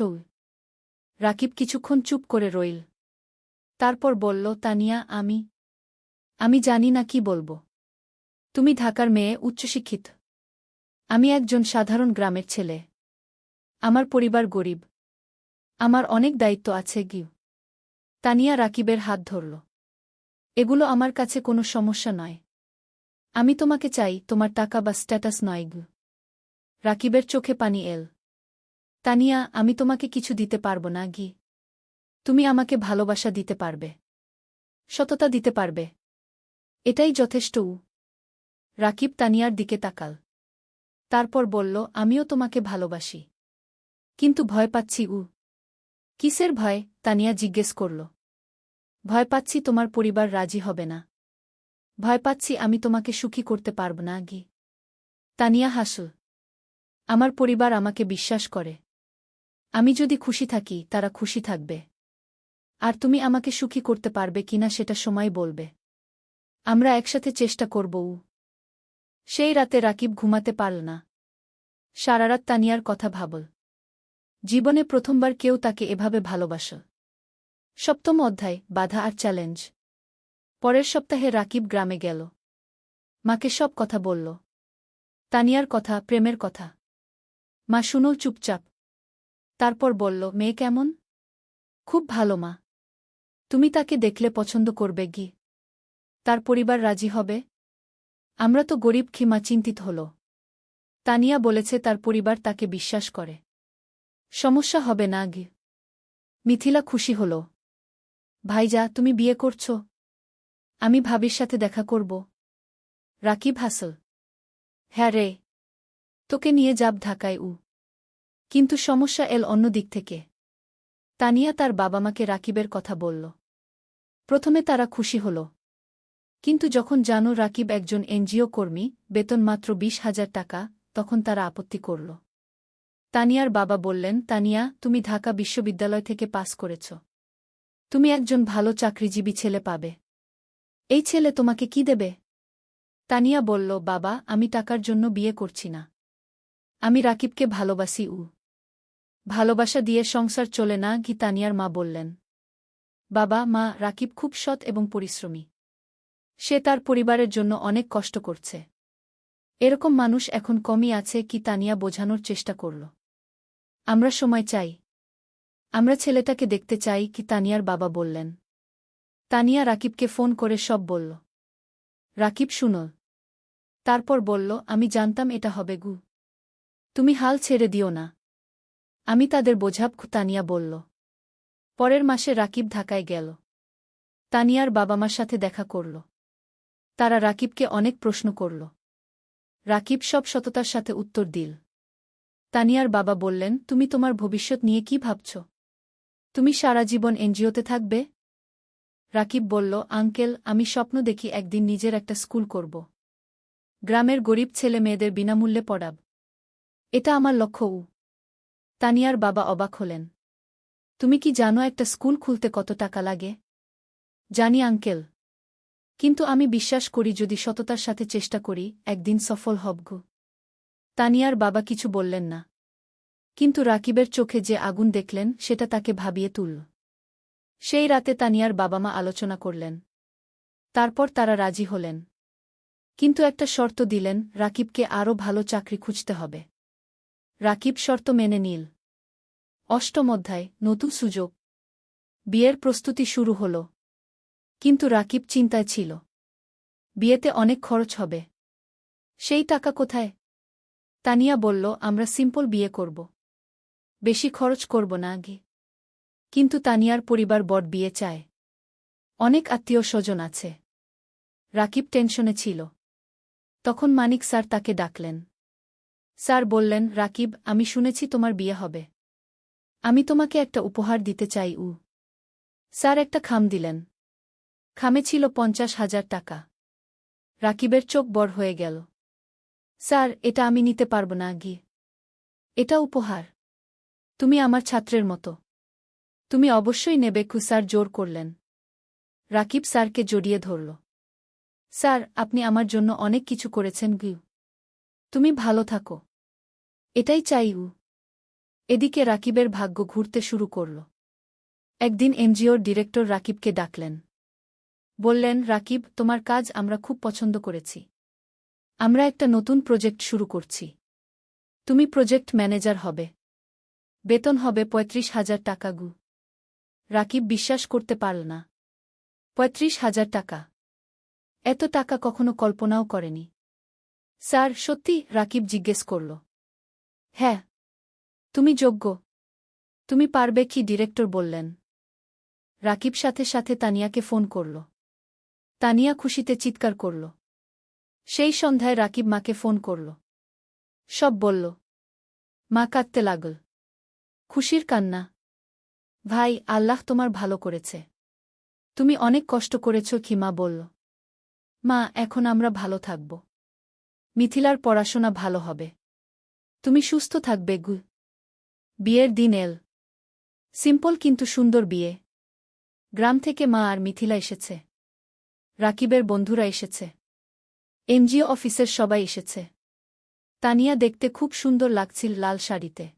রাকিব কিছুক্ষণ চুপ করে রইল। তারপর বলল, তানিয়া, আমি জানি না কি বলবো। তুমি ঢাকার মেয়ে, উচ্চশিক্ষিত। আমি একজন সাধারণ গ্রামের ছেলে। আমার পরিবার গরিব। আমার অনেক দায়িত্ব আছে গিউ। তানিয়া রাকিবের হাত ধরল। এগুলো আমার কাছে কোনো সমস্যা নয়। আমি তোমাকে চাই, তোমার টাকা বা স্ট্যাটাস নয় গু। রাকিবের চোখে পানি এল। তানিয়া, আমি তোমাকে কিছু দিতে পারব না গি। তুমি আমাকে ভালোবাসা দিতে পারবে। সততা দিতে পারবে। এটাই যথেষ্ট। রাকিব তানিয়ার দিকে তাকাল। তারপর বলল, আমিও তোমাকে ভালোবাসি। কিন্তু ভয় পাচ্ছি। কিসের ভয়? তানিয়া জিজ্ঞেস করল। ভয় পাচ্ছি তোমার পরিবার রাজি হবে না। ভয় পাচ্ছি আমি তোমাকে সুখী করতে পারব না গি। তানিয়া হাসল। আমার পরিবার আমাকে বিশ্বাস করে। আমি যদি খুশি থাকি, তারা খুশি থাকবে। আর তুমি আমাকে সুখী করতে পারবে কিনা সেটা সময় বলবে। আমরা একসাথে চেষ্টা করব। সেই রাতে রাকিব ঘুমাতে পারল না। সারারাত তানিয়ার কথা ভাবল। জীবনে প্রথমবার কেউ তাকে এভাবে ভালোবাসল। 7ম অধ্যায়, বাধা আর চ্যালেঞ্জ। পরের সপ্তাহে রাকিব গ্রামে গেল। মাকে সব কথা বলল। তানিয়ার কথা, প্রেমের কথা। মা শুনল চুপচাপ। তারপর বলল, মেয়ে কেমন? খুব ভালো মা। তুমি তাকে দেখলে পছন্দ করবে গি। তার পরিবার রাজি হবে? আমরা তো গরিব, মা চিন্তিত হল। তানিয়া বলেছে তার পরিবার তাকে বিশ্বাস করে। সমস্যা হবে না গে। মিথিলা খুশি হল। ভাইজা, তুমি বিয়ে করছ? আমি ভাবির সাথে দেখা করব। রাকিব হাসল। হ্যাঁ রে, তোকে নিয়ে যাব ঢাকায়। কিন্তু সমস্যা এল অন্য দিক থেকে। তানিয়া তার বাবা-মাকে রাকিবের কথা বলল। প্রথমে তারা খুশি হল, কিন্তু যখন জানো রাকিব একজন এনজিও কর্মী, বেতন মাত্র 20,000 টাকা, তখন তারা আপত্তি করল। তানিয়ার বাবা বললেন, তানিয়া, তুমি ঢাকা বিশ্ববিদ্যালয় থেকে পাস করেছ। তুমি একজন ভালো চাকরিজীবী ছেলে পাবে। এই ছেলে তোমাকে কি দেবে? তানিয়া বলল, বাবা, আমি টাকার জন্য বিয়ে করছি না। আমি রাকিবকে ভালোবাসি। ভালোবাসা দিয়ে সংসার চলে না কি? তানিয়ার মা বললেন। বাবা, মা, রাকিব খুব সৎ এবং পরিশ্রমী। সে তার পরিবারের জন্য অনেক কষ্ট করছে। এরকম মানুষ এখন কমই আছে কি? তানিয়া বোঝানোর চেষ্টা করল। আমরা সময় চাই। আমরা ছেলেটাকে দেখতে চাই কি? তানিয়ার বাবা বললেন। তানিয়া রাকিবকে ফোন করে সব বলল। রাকিব শুনল। তারপর বলল, আমি জানতাম এটা হবে গু। তুমি হাল ছেড়ে দিও না। আমি তাদের বোঝাব। তানিয়া বলল। পরের মাসে রাকিব ঢাকায় গেল। তানিয়ার বাবা-মার সাথে দেখা করল। তারা রাকিবকে অনেক প্রশ্ন করল। রাকিব সব সততার সাথে উত্তর দিল। তানিয়ার বাবা বললেন, তুমি তোমার ভবিষ্যৎ নিয়ে কি ভাবছ? তুমি সারা জীবন এনজিওতে থাকবে? রাকিব বলল, আঙ্কেল, আমি স্বপ্ন দেখি একদিন নিজের একটা স্কুল করব। গ্রামের গরিব ছেলে মেয়েদের বিনামূল্যে পড়াব। এটা আমার লক্ষ্য। তানিয়ার বাবা অবাক হলেন। তুমি কি জানো একটা স্কুল খুলতে কত টাকা লাগে? জানি আঙ্কেল। কিন্তু আমি বিশ্বাস করি যদি সততার সাথে চেষ্টা করি, একদিন সফল হব। তানিয়ার বাবা কিছু বললেন না। কিন্তু রাকিবের চোখে যে আগুন দেখলেন সেটা তাকে ভাবিয়ে তুলল। সেই রাতে তানিয়ার বাবা-মা আলোচনা করলেন। তারপর তারা রাজি হলেন। কিন্তু একটা শর্ত দিলেন, রাকিবকে আরও ভালো চাকরি খুঁজতে হবে। রাকিব শর্ত মেনে নিল। অষ্টম অধ্যায়, নতুন সুযোগ। বিয়ের প্রস্তুতি শুরু হল। কিন্তু রাকিব চিন্তায় ছিল। বিয়েতে অনেক খরচ হবে। সেই টাকা কোথায়? তানিয়া বলল, আমরা সিম্পল বিয়ে করব। বেশি খরচ করব না আগে। কিন্তু তানিয়ার পরিবার বড় বিয়ে চায়। অনেক আত্মীয় স্বজন আছে। রাকিব টেনশনে ছিল। তখন মানিক স্যার তাকে ডাকলেন। স্যার বললেন, রাকিব, আমি শুনেছি তোমার বিয়ে হবে। আমি তোমাকে একটা উপহার দিতে চাই। স্যার একটা খাম দিলেন। খামে ছিল 50,000 টাকা। রাকিবের চোখ বড় হয়ে গেল। স্যার, এটা আমি নিতে পারব না গিয়ে। এটা উপহার। তুমি আমার ছাত্রের মতো। তুমি অবশ্যই নেবে। স্যার জোর করলেন। রাকিব স্যারকে জড়িয়ে ধরল। স্যার, আপনি আমার জন্য অনেক কিছু করেছেন। তুমি ভালো থাকো। এটাই চাই। এদিকে রাকিবের ভাগ্য ঘুরতে শুরু করল। একদিন এনজিওর ডিরেক্টর রাকিবকে ডাকলেন। বললেন, রাকিব, তোমার কাজ আমরা খুব পছন্দ করেছি। আমরা একটা নতুন প্রজেক্ট শুরু করছি। তুমি প্রজেক্ট ম্যানেজার হবে। বেতন হবে 35,000 টাকা। রাকিব বিশ্বাস করতে পারল না। 35,000 টাকা! এত টাকা কখনো কল্পনাও করেনি। স্যার, সত্যি? রাকিব জিজ্ঞেস করল। হ্যাঁ। তুমি যোগ্য। তুমি পারবে কি? ডিরেক্টর বললেন। রাকিব সাথে সাথে তানিয়াকে ফোন করল। তানিয়া খুশিতে চিৎকার করল। সেই সন্ধ্যায় রাকিব মাকে ফোন করল। সব বলল। মা কাঁদতে লাগল। খুশির কান্না। ভাই, আল্লাহ তোমার ভালো করেছে। তুমি অনেক কষ্ট করেছ কি? মা বলল। মা, এখন আমরা ভালো থাকব। মিথিলার পড়াশোনা ভালো হবে। তুমি সুস্থ থাকবে। বিয়ের দিন এল। সিম্পল কিন্তু সুন্দর বিয়ে। গ্রাম থেকে মা আর মিথিলা এসেছে। রাকিবের বন্ধুরা এসেছে। এনজিও অফিসের সবাই এসেছে। তানিয়া দেখতে খুব সুন্দর লাগছিল লাল শাড়িতে।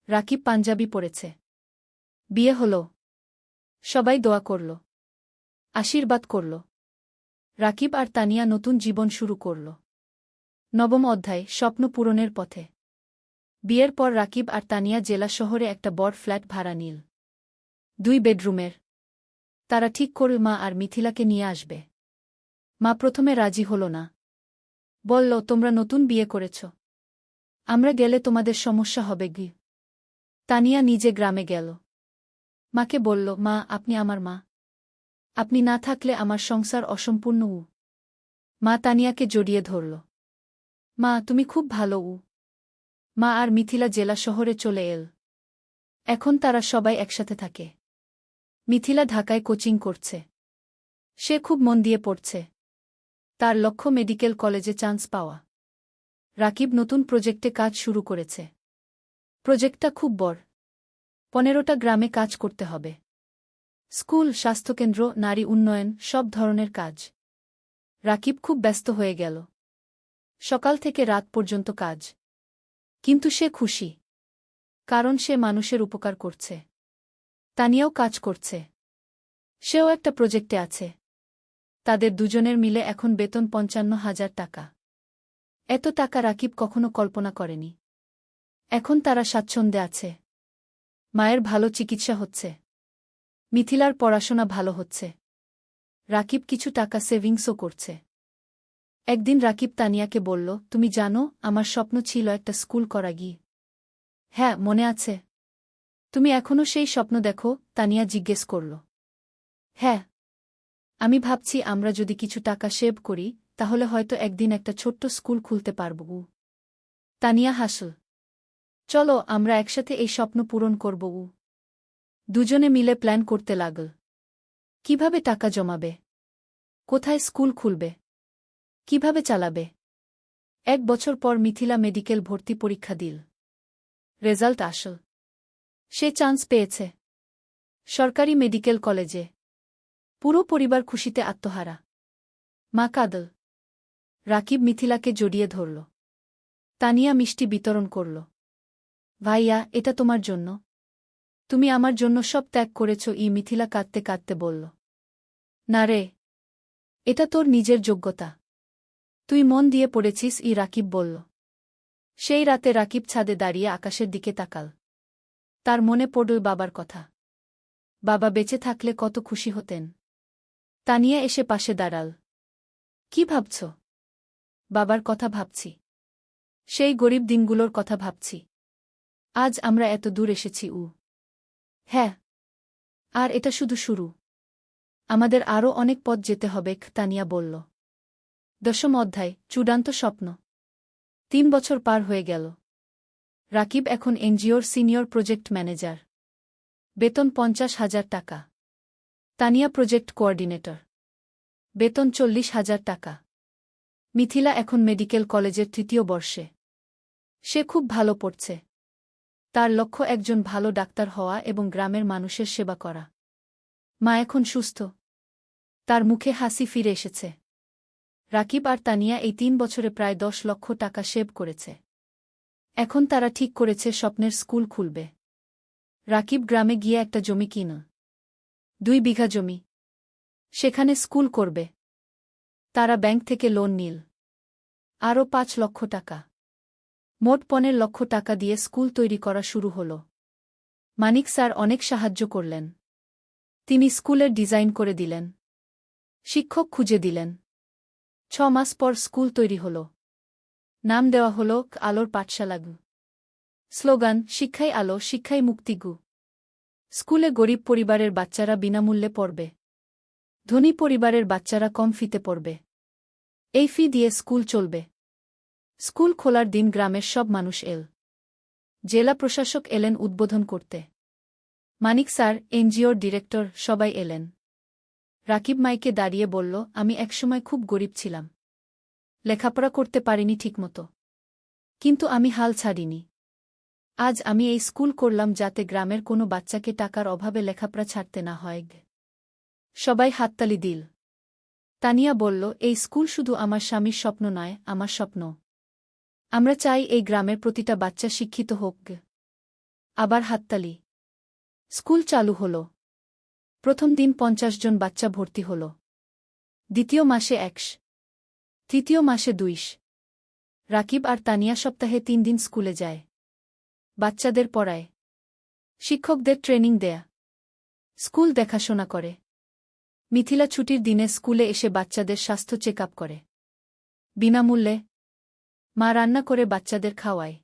রাকিব পাঞ্জাবি পরেছে। বিয়ে হল। সবাই দোয়া করল, আশীর্বাদ করল। রাকিব আর তানিয়া নতুন জীবন শুরু করল। নবম অধ্যায়, স্বপ্ন পূরণের পথে। বিয়ের পর রাকিব আর তানিয়া জেলা শহরে একটা বড় ফ্ল্যাট ভাড়া নিল। 2 বেডরুমের। তারা ঠিক করল মা আর মিথিলাকে নিয়ে আসবে। মা প্রথমে রাজি হল না। বলল, তোমরা নতুন বিয়ে করেছ। আমরা গেলে তোমাদের সমস্যা হবে গি। তানিয়া নিজে গ্রামে গেল। মাকে বলল, মা, আপনি আমার মা। আপনি না থাকলে আমার সংসার অসম্পূর্ণ। মা তানিয়াকে জড়িয়ে ধরল। মা, তুমি খুব ভালো। মা আর মিথিলা জেলা শহরে চলে এল। এখন তারা সবাই একসাথে থাকে। মিথিলা ঢাকায় কোচিং করছে। সে খুব মন দিয়ে পড়ছে। তার লক্ষ্য মেডিকেল কলেজে চান্স পাওয়া। রাকিব নতুন প্রজেক্টে কাজ শুরু করেছে। প্রজেক্টটা খুব বড়। 15টা গ্রামে কাজ করতে হবে। স্কুল, স্বাস্থ্যকেন্দ্র, নারী উন্নয়ন, সব ধরনের কাজ। রাকিব খুব ব্যস্ত হয়ে গেল। সকাল থেকে রাত পর্যন্ত কাজ। কিন্তু সে খুশি। কারণ সে মানুষের উপকার করছে। তানিয়াও কাজ করছে। সেও একটা প্রজেক্টে আছে। তাদের দুজনের মিলে এখন বেতন 55,000 টাকা। এত টাকা রাকিব কখনো কল্পনা করেনি। এখন তারা স্বাচ্ছন্দ্যে আছে। মায়ের ভালো চিকিৎসা হচ্ছে। মিথিলার পড়াশোনা ভালো হচ্ছে। রাকিব কিছু টাকা সেভিংসও করছে। একদিন রাকিব তানিয়াকে বলল, তুমি জানো, আমার স্বপ্ন ছিল একটা স্কুল করা গিয়ে। হ্যাঁ, মনে আছে। তুমি এখনও সেই স্বপ্ন দেখো? তানিয়া জিজ্ঞেস করল। হ্যাঁ। আমি ভাবছি আমরা যদি কিছু টাকা সেভ করি, তাহলে হয়তো একদিন একটা ছোট্ট স্কুল খুলতে পারব। তানিয়া হাসল। চলো, আমরা একসাথে এই স্বপ্ন পূরণ করব। দুজনে মিলে প্ল্যান করতে লাগল। কিভাবে টাকা জমাবে? কোথায় স্কুল খুলবে? কিভাবে চালাবে? 1 বছর পর মিথিলা মেডিকেল ভর্তি পরীক্ষা দিল। রেজাল্ট আসল। সে চান্স পেয়েছে সরকারি মেডিকেল কলেজে। পুরো পরিবার খুশিতে আত্মহারা। মা কাঁদল। রাকিব মিথিলাকে জড়িয়ে ধরল। তানিয়া মিষ্টি বিতরণ করল। ভাইয়া, এটা তোমার জন্য। তুমি আমার জন্য সব ত্যাগ করেছ। মিথিলা কাঁদতে কাঁদতে বলল। না রে, এটা তোর নিজের যোগ্যতা। তুই মন দিয়ে পড়েছিস। রাকিব বলল। সেই রাতে রাকিব ছাদে দাঁড়িয়ে আকাশের দিকে তাকাল। তার মনে পড়ল বাবার কথা। বাবা বেঁচে থাকলে কত খুশি হতেন। তানিয়া এসে পাশে দাঁড়াল। কি ভাবছ? বাবার কথা ভাবছি। সেই গরিব দিনগুলোর কথা ভাবছি। আজ আমরা এত দূর এসেছি। হ্যাঁ, আর এটা শুধু শুরু। আমাদের আরও অনেক পথ যেতে হবে। তানিয়া বলল। 10ম অধ্যায়, চূড়ান্ত স্বপ্ন। 3 বছর পার হয়ে গেল। রাকিব এখন এনজিওর সিনিয়র প্রজেক্ট ম্যানেজার। বেতন 50,000 টাকা। Tania project coordinator. বেতন 40,000 টাকা। মিথিলা এখন মেডিকেল কলেজের 3য় বর্ষে। সে খুব ভালো পড়ছে। তার লক্ষ্য একজন ভালো ডাক্তার হওয়া এবং গ্রামের মানুষের সেবা করা। মা এখন সুস্থ। তার মুখে হাসি ফিরে এসেছে। রাকিব আর তানিয়া এই 3 বছরে প্রায় 10 লক্ষ টাকা সেভ করেছে। এখন তারা ঠিক করেছে স্বপ্নের স্কুল খুলবে। রাকিব গ্রামে গিয়ে একটা জমি কিনল। 2 বিঘা জমি। সেখানে স্কুল করবে। তারা ব্যাংক থেকে লোন নিল। আরও 5 লক্ষ টাকা। মোট 15 লক্ষ টাকা দিয়ে স্কুল তৈরি করা শুরু হল। মানিক স্যার অনেক সাহায্য করলেন। তিনি স্কুলের ডিজাইন করে দিলেন। শিক্ষক খুঁজে দিলেন। 6 মাস পর স্কুল তৈরি হল। নাম দেওয়া হল আলোর পাঠশালা। স্লোগান, শিক্ষাই আলো, শিক্ষাই মুক্তি। স্কুলে গরিব পরিবারের বাচ্চারা বিনামূল্যে পড়বে। ধনী পরিবারের বাচ্চারা কম ফিতে পড়বে। এই ফি দিয়ে স্কুল চলবে। স্কুল খোলার দিন গ্রামের সব মানুষ এল। জেলা প্রশাসক এলেন উদ্বোধন করতে। মানিক স্যার, এনজিওর ডিরেক্টর, সবাই এলেন। রাকিব মাইকে দাঁড়িয়ে বলল, আমি একসময় খুব গরিব ছিলাম। লেখাপড়া করতে পারিনি ঠিকমতো। কিন্তু আমি হাল ছাড়িনি। আজ আমি এই স্কুল করলাম যাতে গ্রামের কোনো বাচ্চাকে টাকার অভাবে লেখাপড়া ছাড়তে না হয়। সবাই হাততালি দিল। তানিয়া বলল, এই স্কুল শুধু আমার স্বামীর স্বপ্ন নয়, আমার স্বপ্ন। আমরা চাই এই গ্রামের প্রতিটা বাচ্চা শিক্ষিত হোক। আবার হাততালি। স্কুল চালু হল। প্রথম দিন 50 জন বাচ্চা ভর্তি হল। দ্বিতীয় মাসে 100। তৃতীয় মাসে 200। রাকিব আর তানিয়া সপ্তাহে 3 দিন স্কুলে যায়। বাচ্চাদের পড়ায়। শিক্ষকদের ট্রেনিং দেয়া। স্কুল দেখাশোনা করে। মিথিলা ছুটির দিনে স্কুলে এসে বাচ্চাদের স্বাস্থ্য চেক আপ করে। বিনামূল্যে। মা রান্না করে বাচ্চাদের খাওয়ায়।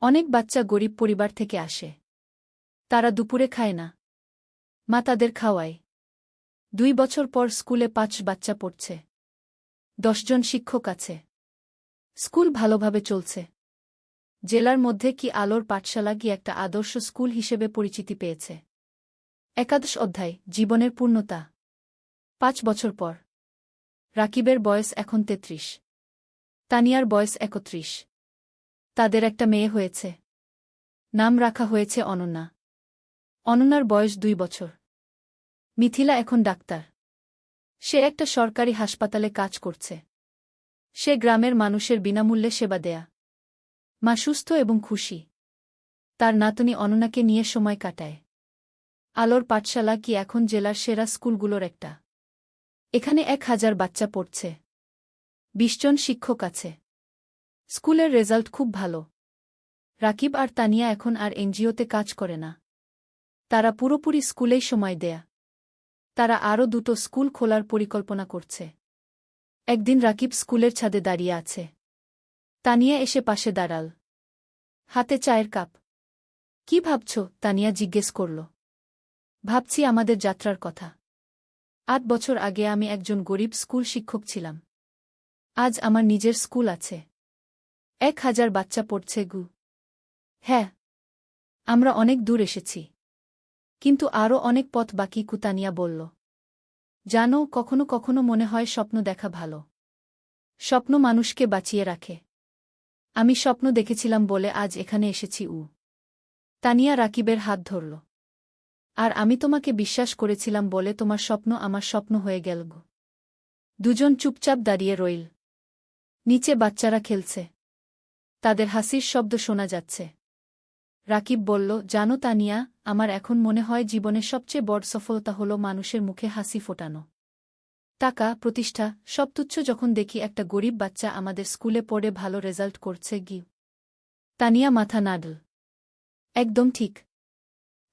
অনেক বাচ্চা গরিব পরিবার থেকে আসে। তারা দুপুরে খায় না। মা তাদের খাওয়ায়। 2 বছর পর স্কুলে 5 বাচ্চা পড়ছে। 10 জন শিক্ষক আছে। স্কুল ভালোভাবে চলছে। জেলার মধ্যে কি আলোর পাঠশালা কি একটা আদর্শ স্কুল হিসেবে পরিচিতি পেয়েছে। একাদশ অধ্যায়, জীবনের পূর্ণতা। 5 বছর পর রাকিবের বয়স এখন 33। তানিয়ার বয়স 31। তাদের একটা মেয়ে হয়েছে। নাম রাখা হয়েছে অনন্যা। অনন্যার বয়স 2 বছর। মিথিলা এখন ডাক্তার। সে একটা সরকারি হাসপাতালে কাজ করছে। সে গ্রামের মানুষের বিনামূল্যে সেবা দেয়া। মা সুস্থ এবং খুশি। তার নাতনি অনন্যাকে নিয়ে সময় কাটায়। আলোর পাঠশালা কি এখন জেলার সেরা স্কুলগুলোর একটা। এখানে 1000 বাচ্চা পড়ছে। 20 জন শিক্ষক আছে। স্কুলের রেজাল্ট খুব ভালো। রাকিব আর তানিয়া এখন আর এনজিওতে কাজ করে না। তারা পুরোপুরি স্কুলেই সময় দেয়া। তারা আরও 2টো স্কুল খোলার পরিকল্পনা করছে। একদিন রাকিব স্কুলের ছাদে দাঁড়িয়ে আছে। তানিয়া এসে পাশে দাঁড়াল। হাতে চায়ের কাপ। কি ভাবছ? তানিয়া জিজ্ঞেস করল। ভাবছি আমাদের যাত্রার কথা। 8 বছর আগে আমি একজন গরিব স্কুল শিক্ষক ছিলাম। আজ আমার নিজের স্কুল আছে। 1000 বাচ্চা পড়ছে গু। হ্যাঁ, আমরা অনেক দূর এসেছি। কিন্তু আরও অনেক পথ বাকি, কুতানিয়া বলল। জানো, কখনো কখনো মনে হয় স্বপ্ন দেখা ভালো। স্বপ্ন মানুষকে বাঁচিয়ে রাখে। আমি স্বপ্ন দেখেছিলাম বলে আজ এখানে এসেছি। তানিয়া রাকিবের হাত ধরল। আর আমি তোমাকে বিশ্বাস করেছিলাম বলে তোমার স্বপ্ন আমার স্বপ্ন হয়ে গেল গো। দুজন চুপচাপ দাঁড়িয়ে রইল। নিচে বাচ্চারা খেলছে। তাদের হাসির শব্দ শোনা যাচ্ছে। রাকিব বলল, জানো তানিয়া, আমার এখন মনে হয় জীবনের সবচেয়ে বড় সফলতা হলো মানুষের মুখে হাসি ফোটানো। টাকা, প্রতিষ্ঠা সব তুচ্ছ যখন দেখি একটা গরিব বাচ্চা আমাদের স্কুলে পড়ে ভালো রেজাল্ট করছে গি। তানিয়া মাথা নাড়ল। একদম ঠিক।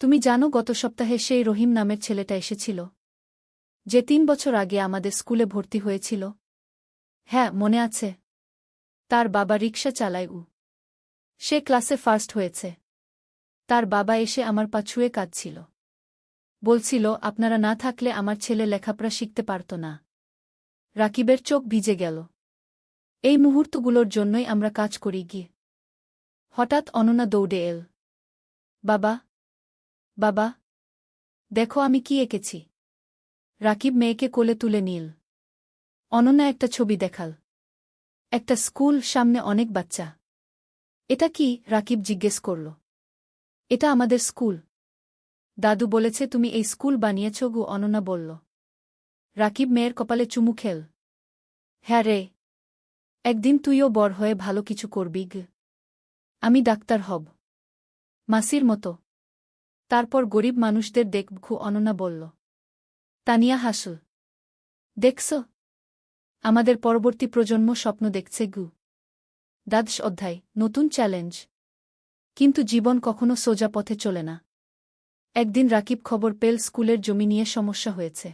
তুমি জানো, গত সপ্তাহে সেই রহিম নামের ছেলেটা এসেছিল, যে 3 বছর আগে আমাদের স্কুলে ভর্তি হয়েছিল। হ্যাঁ, মনে আছে। তার বাবা রিকশা চালায়। সে ক্লাসে ফার্স্ট হয়েছে। তার বাবা এসে আমার পা ছুঁয়ে কাঁদছিল। বলছিল, আপনারা না থাকলে আমার ছেলে লেখাপড়া শিখতে পারত না। রাকিবের চোখ ভিজে গেল। এই মুহূর্তগুলোর জন্যই আমরা কাজ করি গিয়ে। হঠাৎ অনন্যা দৌড়ে এল। বাবা, বাবা, দেখো আমি কি এঁকেছি। রাকিব মেয়েকে কোলে তুলে নিল। অনন্যা একটা ছবি দেখাল। একটা স্কুল, সামনে অনেক বাচ্চা। এটা কি? রাকিব জিজ্ঞেস করল। এটা আমাদের স্কুল। দাদু বলেছে তুমি এই স্কুল বানিয়েছ গো, অনন্যা বলল। রাকিব মেয়ের কপালে চুমু খেল। হ্যাঁ রে, একদিন তুইও বড় হয়ে ভালো কিছু করবি গ। আমি ডাক্তার হব, মাসির মতো। তারপর গরিব মানুষদের দেখব, অনন্যা বলল। তানিয়া হাসল। দেখছ, আমাদের পরবর্তী প্রজন্ম স্বপ্ন দেখছে গু। দ্বাদশ অধ্যায়, নতুন চ্যালেঞ্জ। কিন্তু জীবন কখনো সোজা পথে চলে না। একদিন রাকিব খবর পেল স্কুলের জমি নিয়ে সমস্যা হয়েছে।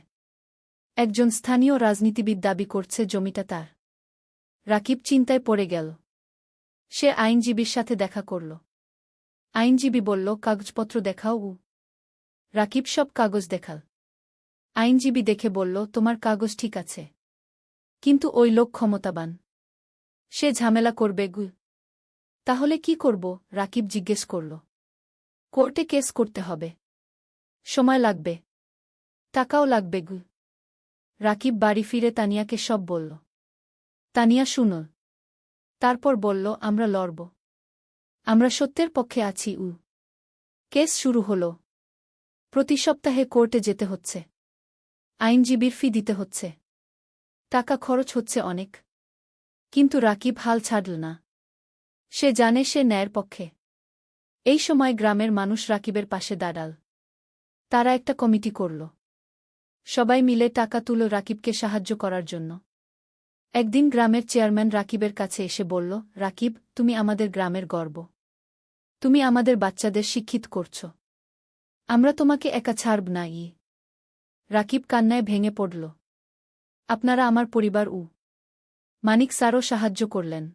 একজন স্থানীয় রাজনীতিবিদ দাবি করছে জমিটা তার। রাকিব চিন্তায় পড়ে গেল। সে আইনজীবীর সাথে দেখা করল। আইনজীবী বলল, কাগজপত্র দেখাও। রাকিব সব কাগজ দেখাল। আইনজীবী দেখে বলল, তোমার কাগজ ঠিক আছে, কিন্তু ওই লোক ক্ষমতাবান। সে ঝামেলা করবে গু। তাহলে কি করব? রাকিব জিজ্ঞেস করল। কোর্টে কেস করতে হবে। সময় লাগবে, টাকাও লাগবে গু। রাকিব বাড়ি ফিরে তানিয়াকে সব বলল। তানিয়া শুনল। তারপর বলল, আমরা লড়ব। আমরা সত্যের পক্ষে আছি। কেস শুরু হল। প্রতি সপ্তাহে কোর্টে যেতে হচ্ছে। আইনজীবীর ফি দিতে হচ্ছে। টাকা খরচ হচ্ছে অনেক। কিন্তু রাকিব হাল ছাড়ল না। সে জানে সে ন্যায়ের পক্ষে। এই সময় গ্রামের মানুষ রাকিবের পাশে দাঁড়াল। তারা একটা কমিটি করল। সবাই মিলে টাকা তুলো রাকিবকে সাহায্য করার জন্য। একদিন গ্রামের চেয়ারম্যান রাকিবের কাছে এসে বলল, রাকিব, তুমি আমাদের গ্রামের গর্ব। তুমি আমাদের বাচ্চাদের শিক্ষিত করছ। আমরা তোমাকে একা ছাড়ব না। রাকিব কান্নায় ভেঙে পড়ল। আপনারা আমার পরিবার। মানিক স্যারও সাহায্য করলেন।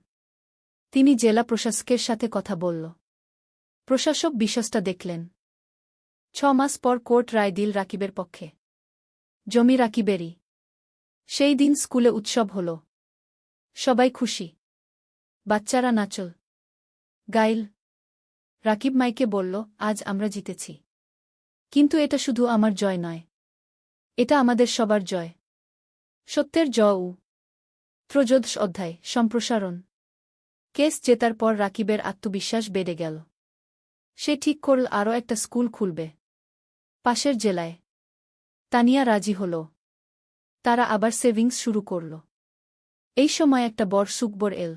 তিনি জেলা প্রশাসকের সাথে কথা বলল। প্রশাসক বিষয়টা দেখলেন। 6 মাস পর কোর্ট রায় দিল রাকিবের পক্ষে। জমি রাকিবেরই। সেই দিন স্কুলে উৎসব হল। সবাই খুশি। বাচ্চারা নাচল, গাইল। রাকিব মাইকে বলল, আজ আমরা জিতেছি। কিন্তু এটা শুধু আমার জয় নয়, এটা আমাদের সবার জয়। সত্যের জয়। ত্রয়োদশ অধ্যায়, সম্প্রসারণ। কেস জেতার পর রাকিবের আত্মবিশ্বাস বেড়ে গেল। সে ঠিক করল আরও একটা স্কুল খুলবে, পাশের জেলায়। তানিয়া রাজি হল। তারা আবার সেভিংস শুরু করল। এই সময় একটা বড় সুখবর এল।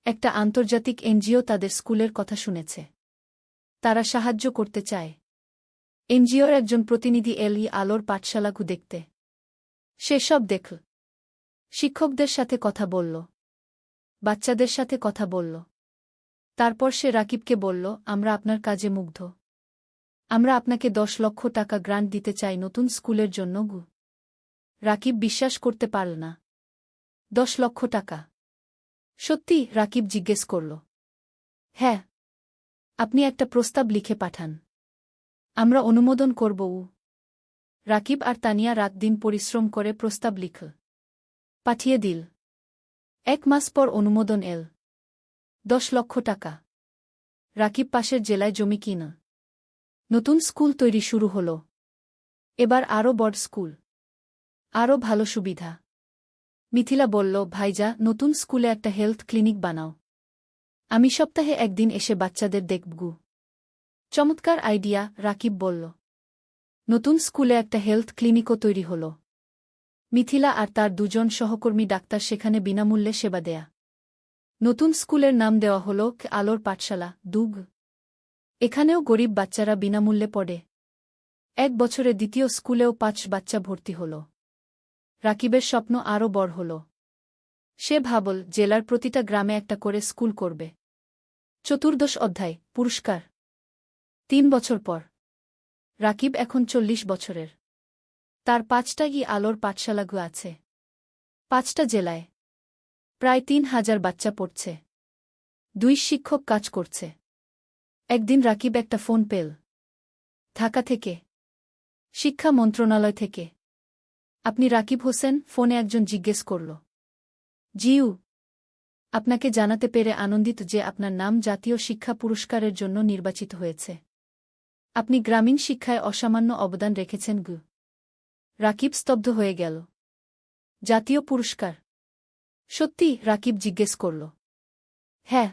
একটা আন্তর্জাতিক এনজিও তাদের স্কুলের কথা শুনেছে। তারা সাহায্য করতে চায়। এনজিওর একজন প্রতিনিধি এল আলোর পাঠশালাগু দেখতে। সে সব দেখল। শিক্ষকদের সাথে কথা বলল, বাচ্চাদের সাথে কথা বলল। তারপর সে রাকিবকে বলল, আমরা আপনার কাজে মুগ্ধ। আমরা আপনাকে 10 লক্ষ টাকা গ্রান্ট দিতে চাই নতুন স্কুলের জন্য। রাকিব বিশ্বাস করতে পারল না। 10 লক্ষ টাকা? সত্যি? রাকিব জিজ্ঞেস করল। হ্যাঁ। আপনি একটা প্রস্তাব লিখে পাঠান, আমরা অনুমোদন করব। রাকিব আর তানিয়া রাত দিন পরিশ্রম করে প্রস্তাব লিখল, পাঠিয়ে দিল। 1 মাস পর অনুমোদন এল। 10 লক্ষ টাকা। রাকিব পাশের জেলায় জমি কিনল। নতুন স্কুল তৈরি শুরু হল। এবার আরও বড় স্কুল, আরও ভালো সুবিধা। মিথিলা বলল, ভাইজা, নতুন স্কুলে একটা হেলথ ক্লিনিক বানাও। আমি সপ্তাহে একদিন এসে বাচ্চাদের দেখবগু। চমৎকার আইডিয়া, রাকিব বলল। নতুন স্কুলে একটা হেলথ ক্লিনিকও তৈরি হল। মিথিলা আর তার 2 জন সহকর্মী ডাক্তার সেখানে বিনামূল্যে সেবা দেয়া। নতুন স্কুলের নাম দেওয়া হল আলোর পাঠশালা, দুগ। এখানেও গরিব বাচ্চারা বিনামূল্যে পড়ে। 1 বছরে দ্বিতীয় স্কুলেও 5 বাচ্চা ভর্তি হল। রাকিবের স্বপ্ন আরও বড় হল। সে ভাবল, জেলার প্রতিটা গ্রামে একটা করে স্কুল করবে। চতুর্দশ অধ্যায়, পুরস্কার। 3 বছর পর। রাকিব এখন 40 বছরের। তার 5টা আলোর পাঠশালাগু আছে। 5টা জেলায়। প্রায় 3000 বাচ্চা পড়ছে। 2 শিক্ষক কাজ করছে। একদিন রাকিব একটা ফোন পেল। ঢাকা থেকে। শিক্ষা মন্ত্রণালয় থেকে। আপনি রাকিব হোসেন? ফোনে একজন জিজ্ঞেস করল। জিউ। আপনাকে জানাতে পেরে আনন্দিত যে আপনার নাম জাতীয় শিক্ষা পুরস্কারের জন্য নির্বাচিত হয়েছে। আপনি গ্রামীণ শিক্ষায় অসামান্য অবদান রেখেছেন। রাকিব স্তব্ধ হয়ে গেল। জাতীয় পুরস্কার? সত্যি? রাকিব জিজ্ঞেস করল। হ্যাঁ।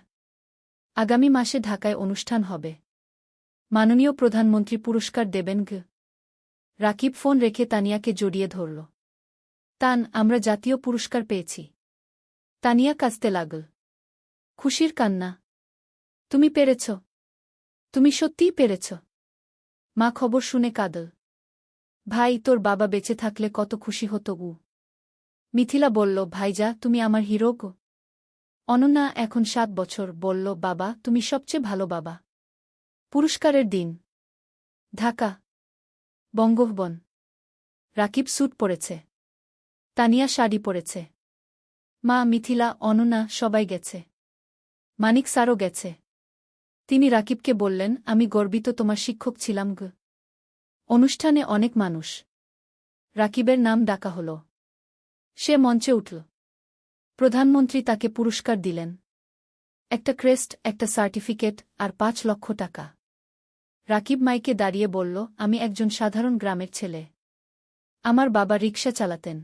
আগামী মাসে ঢাকায় অনুষ্ঠান হবে। মাননীয় প্রধানমন্ত্রী পুরস্কার দেবেন। রাকিব ফোন রেখে তানিয়াকে জড়িয়ে ধরল। তান, আমরা জাতীয় পুরস্কার পেয়েছি। তানিয়া কাঁদতে লাগল। খুশির কান্না। তুমি পেরেছ। তুমি সত্যিই পেরেছ। মা খবর শুনে কাঁদল। ভাই, তোর বাবা বেঁচে থাকলে কত খুশি হতো। মিথিলা বলল, ভাইজা, তুমি আমার হিরো গো। অনন্যা, এখন 7 বছর, বলল, বাবা, তুমি সবচেয়ে ভালো বাবা। পুরস্কারের দিন। ঢাকা, বঙ্গভবন। রাকিব স্যুট পরেছে। তানিয়া শাড়ি পরেছে। মা, মিথিলা, অনন্যা সবাই গেছে। মানিক স্যারও গেছে। তিনি রাকিবকে বললেন, আমি গর্বিত তোমার শিক্ষক ছিলাম। অনুষ্ঠানে অনেক মানুষ। রাকিবের নাম ডাকা হল। সে মঞ্চে উঠল। প্রধানমন্ত্রী তাকে পুরস্কার দিলেন। একটা ক্রেস্ট, একটা সার্টিফিকেট আর 5 লক্ষ টাকা। রাকিব মাইকে দাঁড়িয়ে বলল, আমি একজন সাধারণ গ্রামের ছেলে। আমার বাবা রিকশা চালাতেন।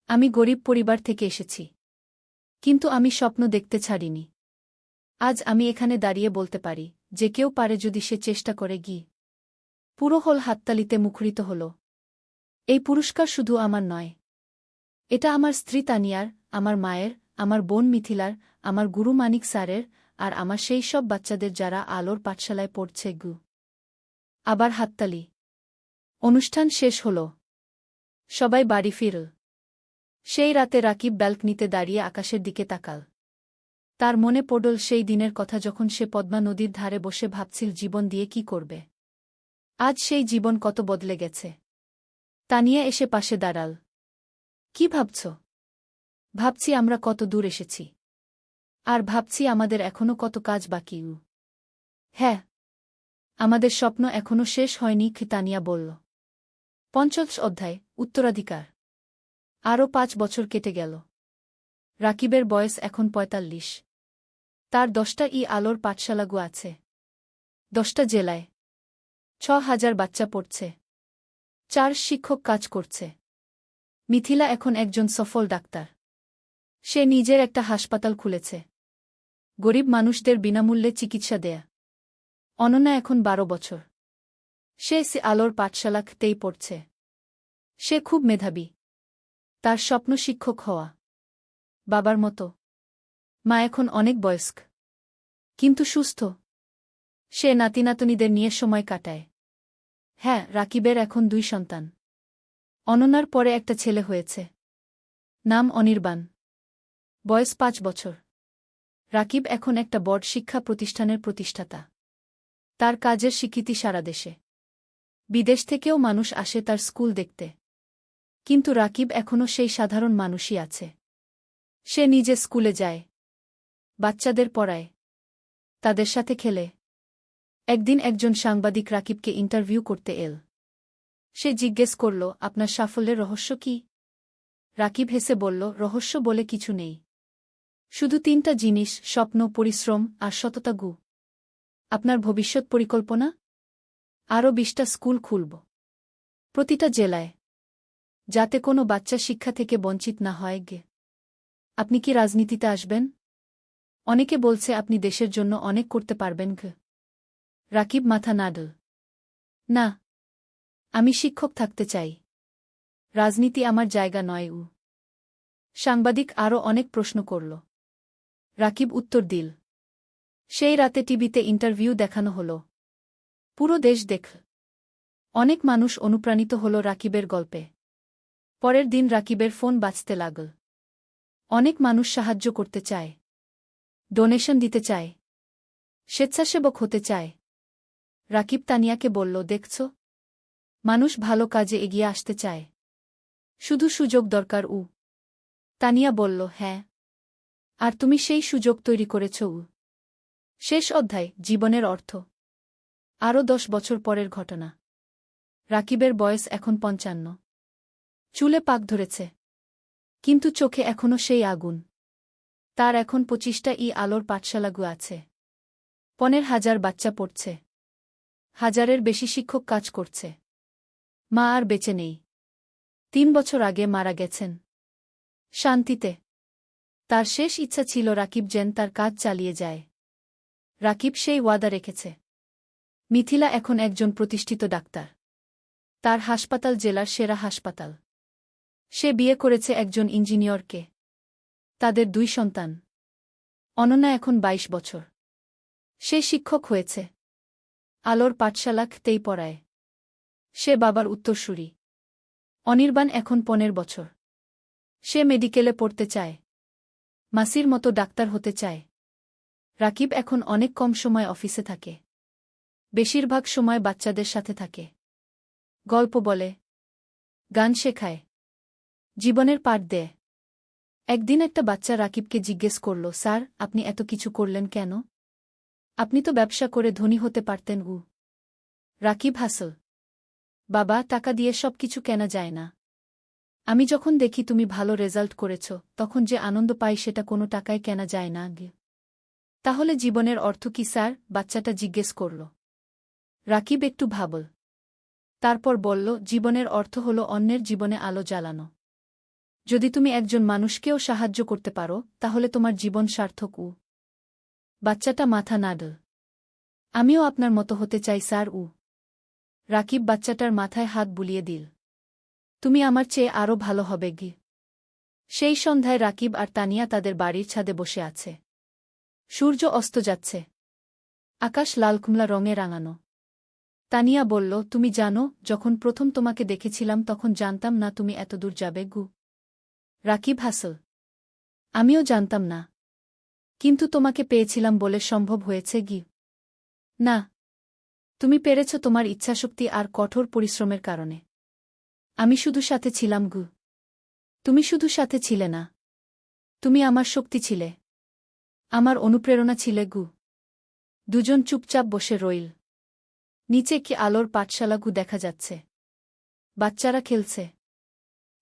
আমি গরিব পরিবার থেকে এসেছি। কিন্তু আমি স্বপ্ন দেখতে ছাড়িনি। আজ আমি এখানে দাঁড়িয়ে বলতে পারি, যে কেউ পারে যদি সে চেষ্টা করে। পুরো হল হাততালিতে মুখরিত হল। এই পুরস্কার শুধু আমার নয়। এটা আমার স্ত্রী তানিয়ার, আমার মায়ের, আমার বোন মিথিলার, আমার গুরু মানিক স্যারের, আর আমার সেই সব বাচ্চাদের যারা আলোর পাঠশালায় পড়ছে। আবার হাততালি। অনুষ্ঠান শেষ হল। সবাই বাড়ি ফিরল। সেই রাতে রাকিব ব্যালকনিতে দাঁড়িয়ে আকাশের দিকে তাকাল। তার মনে পড়ল সেই দিনের কথা যখন সে পদ্মা নদীর ধারে বসে ভাবছিল জীবন দিয়ে কি করবে। আজ সেই জীবন কত বদলে গেছে। তানিয়া এসে পাশে দাঁড়াল। কি ভাবছ? ভাবছি আমরা কত দূর এসেছি। আর ভাবছি আমাদের এখনো কত কাজ বাকি। হ্যাঁ, আমাদের স্বপ্ন এখনো শেষ হয়নি, তানিয়া বলল। ৫০ অধ্যায়, উত্তরাধিকার। আরও ৫ বছর কেটে গেল। রাকিবের বয়স এখন ৪৫। তার ১০টা আলোর পাঠশালাগু আছে। ১০টা জেলায়। ৬,০০০ বাচ্চা পড়ছে। ৪ শিক্ষক কাজ করছে। মিথিলা এখন একজন সফল ডাক্তার। সে নিজের একটা হাসপাতাল খুলেছে। গরিব মানুষদের বিনামূল্যে চিকিৎসা দেয়া। অনন্যা এখন ১২ বছর। সে আলোর পাঠশালাতেই পড়ছে। সে খুব মেধাবী। তার স্বপ্ন শিক্ষক হওয়া। বাবার মতো। মা এখন অনেক বয়স্ক, কিন্তু সুস্থ। সে নাতিনাতনীদের নিয়ে সময় কাটায়। হ্যাঁ, রাকিবের এখন ২ সন্তান। অনন্যার পরে একটা ছেলে হয়েছে। নাম অনির্বাণ। বয়স ৫ বছর। রাকিব এখন একটা বড় শিক্ষা প্রতিষ্ঠানের প্রতিষ্ঠাতা। তার কাজের স্বীকৃতি সারা দেশে। বিদেশ থেকেও মানুষ আসে তার স্কুল দেখতে। কিন্তু রাকিব এখনও সেই সাধারণ মানুষই আছে। সে নিজে স্কুলে যায়। বাচ্চাদের পড়ায়। তাদের সাথে খেলে। একদিন একজন সাংবাদিক রাকিবকে ইন্টারভিউ করতে এল। সে জিজ্ঞেস করল, আপনার সাফল্যের রহস্য কি? রাকিব হেসে বলল, রহস্য বলে কিছু নেই। শুধু ৩টা জিনিস, স্বপ্ন, পরিশ্রম আর সততা। আপনার ভবিষ্যৎ পরিকল্পনা? আরও ২০টা স্কুল খুলব। প্রতিটা জেলায়। যাতে কোনো বাচ্চা শিক্ষা থেকে বঞ্চিত না হয়। আপনি কি রাজনীতিতে আসবেন? অনেকে বলছে আপনি দেশের জন্য অনেক করতে পারবেন। রাকিব মাথা নাড়ল। না, আমি শিক্ষক থাকতে চাই। রাজনীতি আমার জায়গা নয়। সাংবাদিক আরও অনেক প্রশ্ন করল। রাকিব উত্তর দিল। সেই রাতে টিভিতে ইন্টারভিউ দেখানো হল। পুরো দেশ দেখল। অনেক মানুষ অনুপ্রাণিত হল রাকিবের গল্পে। পরের দিন রাকিবের ফোন বাজতে লাগল। অনেক মানুষ সাহায্য করতে চায়। ডোনেশন দিতে চায়। স্বেচ্ছাসেবক হতে চায়। রাকিব তানিয়াকে বলল, দেখছ, মানুষ ভালো কাজে এগিয়ে আসতে চায়। শুধু সুযোগ দরকার। তানিয়া বলল, হ্যাঁ। আর তুমি সেই সুযোগ তৈরি করেছ। শেষ অধ্যায়, জীবনের অর্থ। আরও ১০ বছর পরের ঘটনা। রাকিবের বয়স এখন ৫৫। চুলে পাক ধরেছে। কিন্তু চোখে এখনও সেই আগুন। তার এখন ২৫টা আলোর পাঠশালাগু আছে। ১৫,০০০ বাচ্চা পড়ছে। ১,০০০-এর বেশি শিক্ষক কাজ করছে। মা আর বেঁচে নেই। ৩ বছর আগে মারা গেছেন। শান্তিতে। তার শেষ ইচ্ছা ছিল রাকিব যেন তার কাজ চালিয়ে যায়। রাকিব সেই ওয়াদা রেখেছে। মিথিলা এখন একজন প্রতিষ্ঠিত ডাক্তার। তার হাসপাতাল জেলার সেরা হাসপাতাল। সে বিয়ে করেছে একজন ইঞ্জিনিয়রকে। তাদের ২ সন্তান। অনন্যা এখন ২২ বছর। সে শিক্ষক হয়েছে। আলোর পাঠশালাতেই পড়ায়। সে বাবার উত্তরসূরি। অনির্বাণ এখন ১৫ বছর। সে মেডিকেলে পড়তে চায়। মাসির মতো ডাক্তার হতে চায়। রাকিব এখন অনেক কম সময় অফিসে থাকে। বেশিরভাগ সময় বাচ্চাদের সাথে থাকে। গল্প বলে। গান শেখায়। জীবনের পাঠ দেয়। একদিন একটা বাচ্চা রাকিবকে জিজ্ঞেস করল, স্যার, আপনি এত কিছু করলেন কেন? আপনি তো ব্যবসা করে ধনী হতে পারতেন। রাকিব হাসল। বাবা, টাকা দিয়ে সব কিছু কেনা যায় না। আমি যখন দেখি তুমি ভালো রেজাল্ট করেছ, তখন যে আনন্দ পাই সেটা কোনো টাকায় কেনা যায় না। তাহলে জীবনের অর্থ কি স্যার? বাচ্চাটা জিজ্ঞেস করল। রাকিব একটু ভাবল। তারপর বলল, জীবনের অর্থ হল অন্যের জীবনে আলো জ্বালানো। যদি তুমি একজন মানুষকেও সাহায্য করতে পারো, তাহলে তোমার জীবন সার্থক। বাচ্চাটা মাথা নাড়ল। আমিও আপনার মতো হতে চাই স্যার। রাকিব বাচ্চাটার মাথায় হাত বুলিয়ে দিল। তুমি আমার চেয়ে আরও ভালো হবে। সেই সন্ধ্যায় রাকিব আর তানিয়া তাদের বাড়ির ছাদে বসে আছে। সূর্য অস্ত যাচ্ছে। আকাশ লালকুমলা রঙে রাঙানো। তানিয়া বলল, তুমি জানো, যখন প্রথম তোমাকে দেখেছিলাম তখন জানতাম না তুমি এত দূর যাবে। রাকিব হাসল। আমিও জানতাম না। কিন্তু তোমাকে পেয়েছিলাম বলে সম্ভব হয়েছে। না, তুমি পেরেছ তোমার ইচ্ছাশক্তি আর কঠোর পরিশ্রমের কারণে। আমি শুধু সাথে ছিলাম। তুমি শুধু সাথে ছিলে না। তুমি আমার শক্তি ছিলে। আমার অনুপ্রেরণা ছিলে। দুজন চুপচাপ বসে রইল। নিচে কি আলোর পাঠশালাগু দেখা যাচ্ছে। বাচ্চারা খেলছে।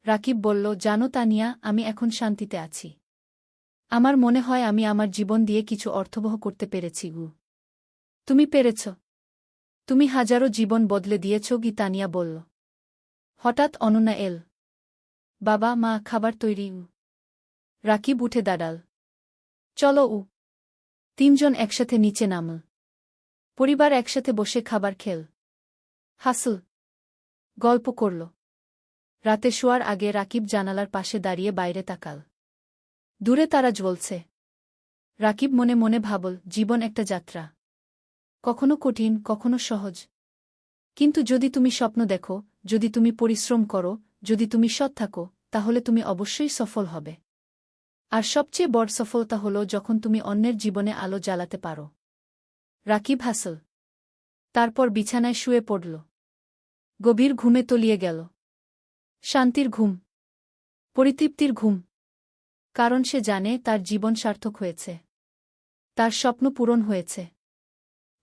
রাকিব বলল, জানো তানিয়া, আমি এখন শান্তিতে আছি। আমার মনে হয় আমি আমার জীবন দিয়ে কিছু অর্থবহ করতে পেরেছি গু। তুমি পেরেছ। তুমি হাজারো জীবন বদলে দিয়েছ গি, তানিয়া বলল। হঠাৎ অনন্যা এল। বাবা, মা, খাবার তৈরি। রাকিব উঠে দাঁড়াল। চলো। তিনজন একসাথে নিচে নামল। পরিবার একসাথে বসে খাবার খেল। হাসল। গল্প করল। রাতে শোয়ার আগে রাকিব জানালার পাশে দাঁড়িয়ে বাইরে তাকাল। দূরে তারা জ্বলছে। রাকিব মনে মনে ভাবল, জীবন একটা যাত্রা। কখনো কঠিন, কখনো সহজ। কিন্তু যদি তুমি স্বপ্ন দেখো, যদি তুমি পরিশ্রম করো, যদি তুমি সৎ থাকো, তাহলে তুমি অবশ্যই সফল হবে। আর সবচেয়ে বড় সফলতা হল যখন তুমি অন্যের জীবনে আলো জ্বালাতে পারো। রাকিব হাসল। তারপর বিছানায় শুয়ে পড়ল। গভীর ঘুমে তলিয়ে গেল। শান্তির ঘুম। পরিতৃপ্তির ঘুম। কারণ সে জানে তার জীবন সার্থক হয়েছে। তার স্বপ্ন পূরণ হয়েছে।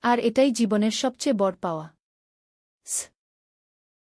আর এটাই জীবনের সবচেয়ে বড় পাওয়া।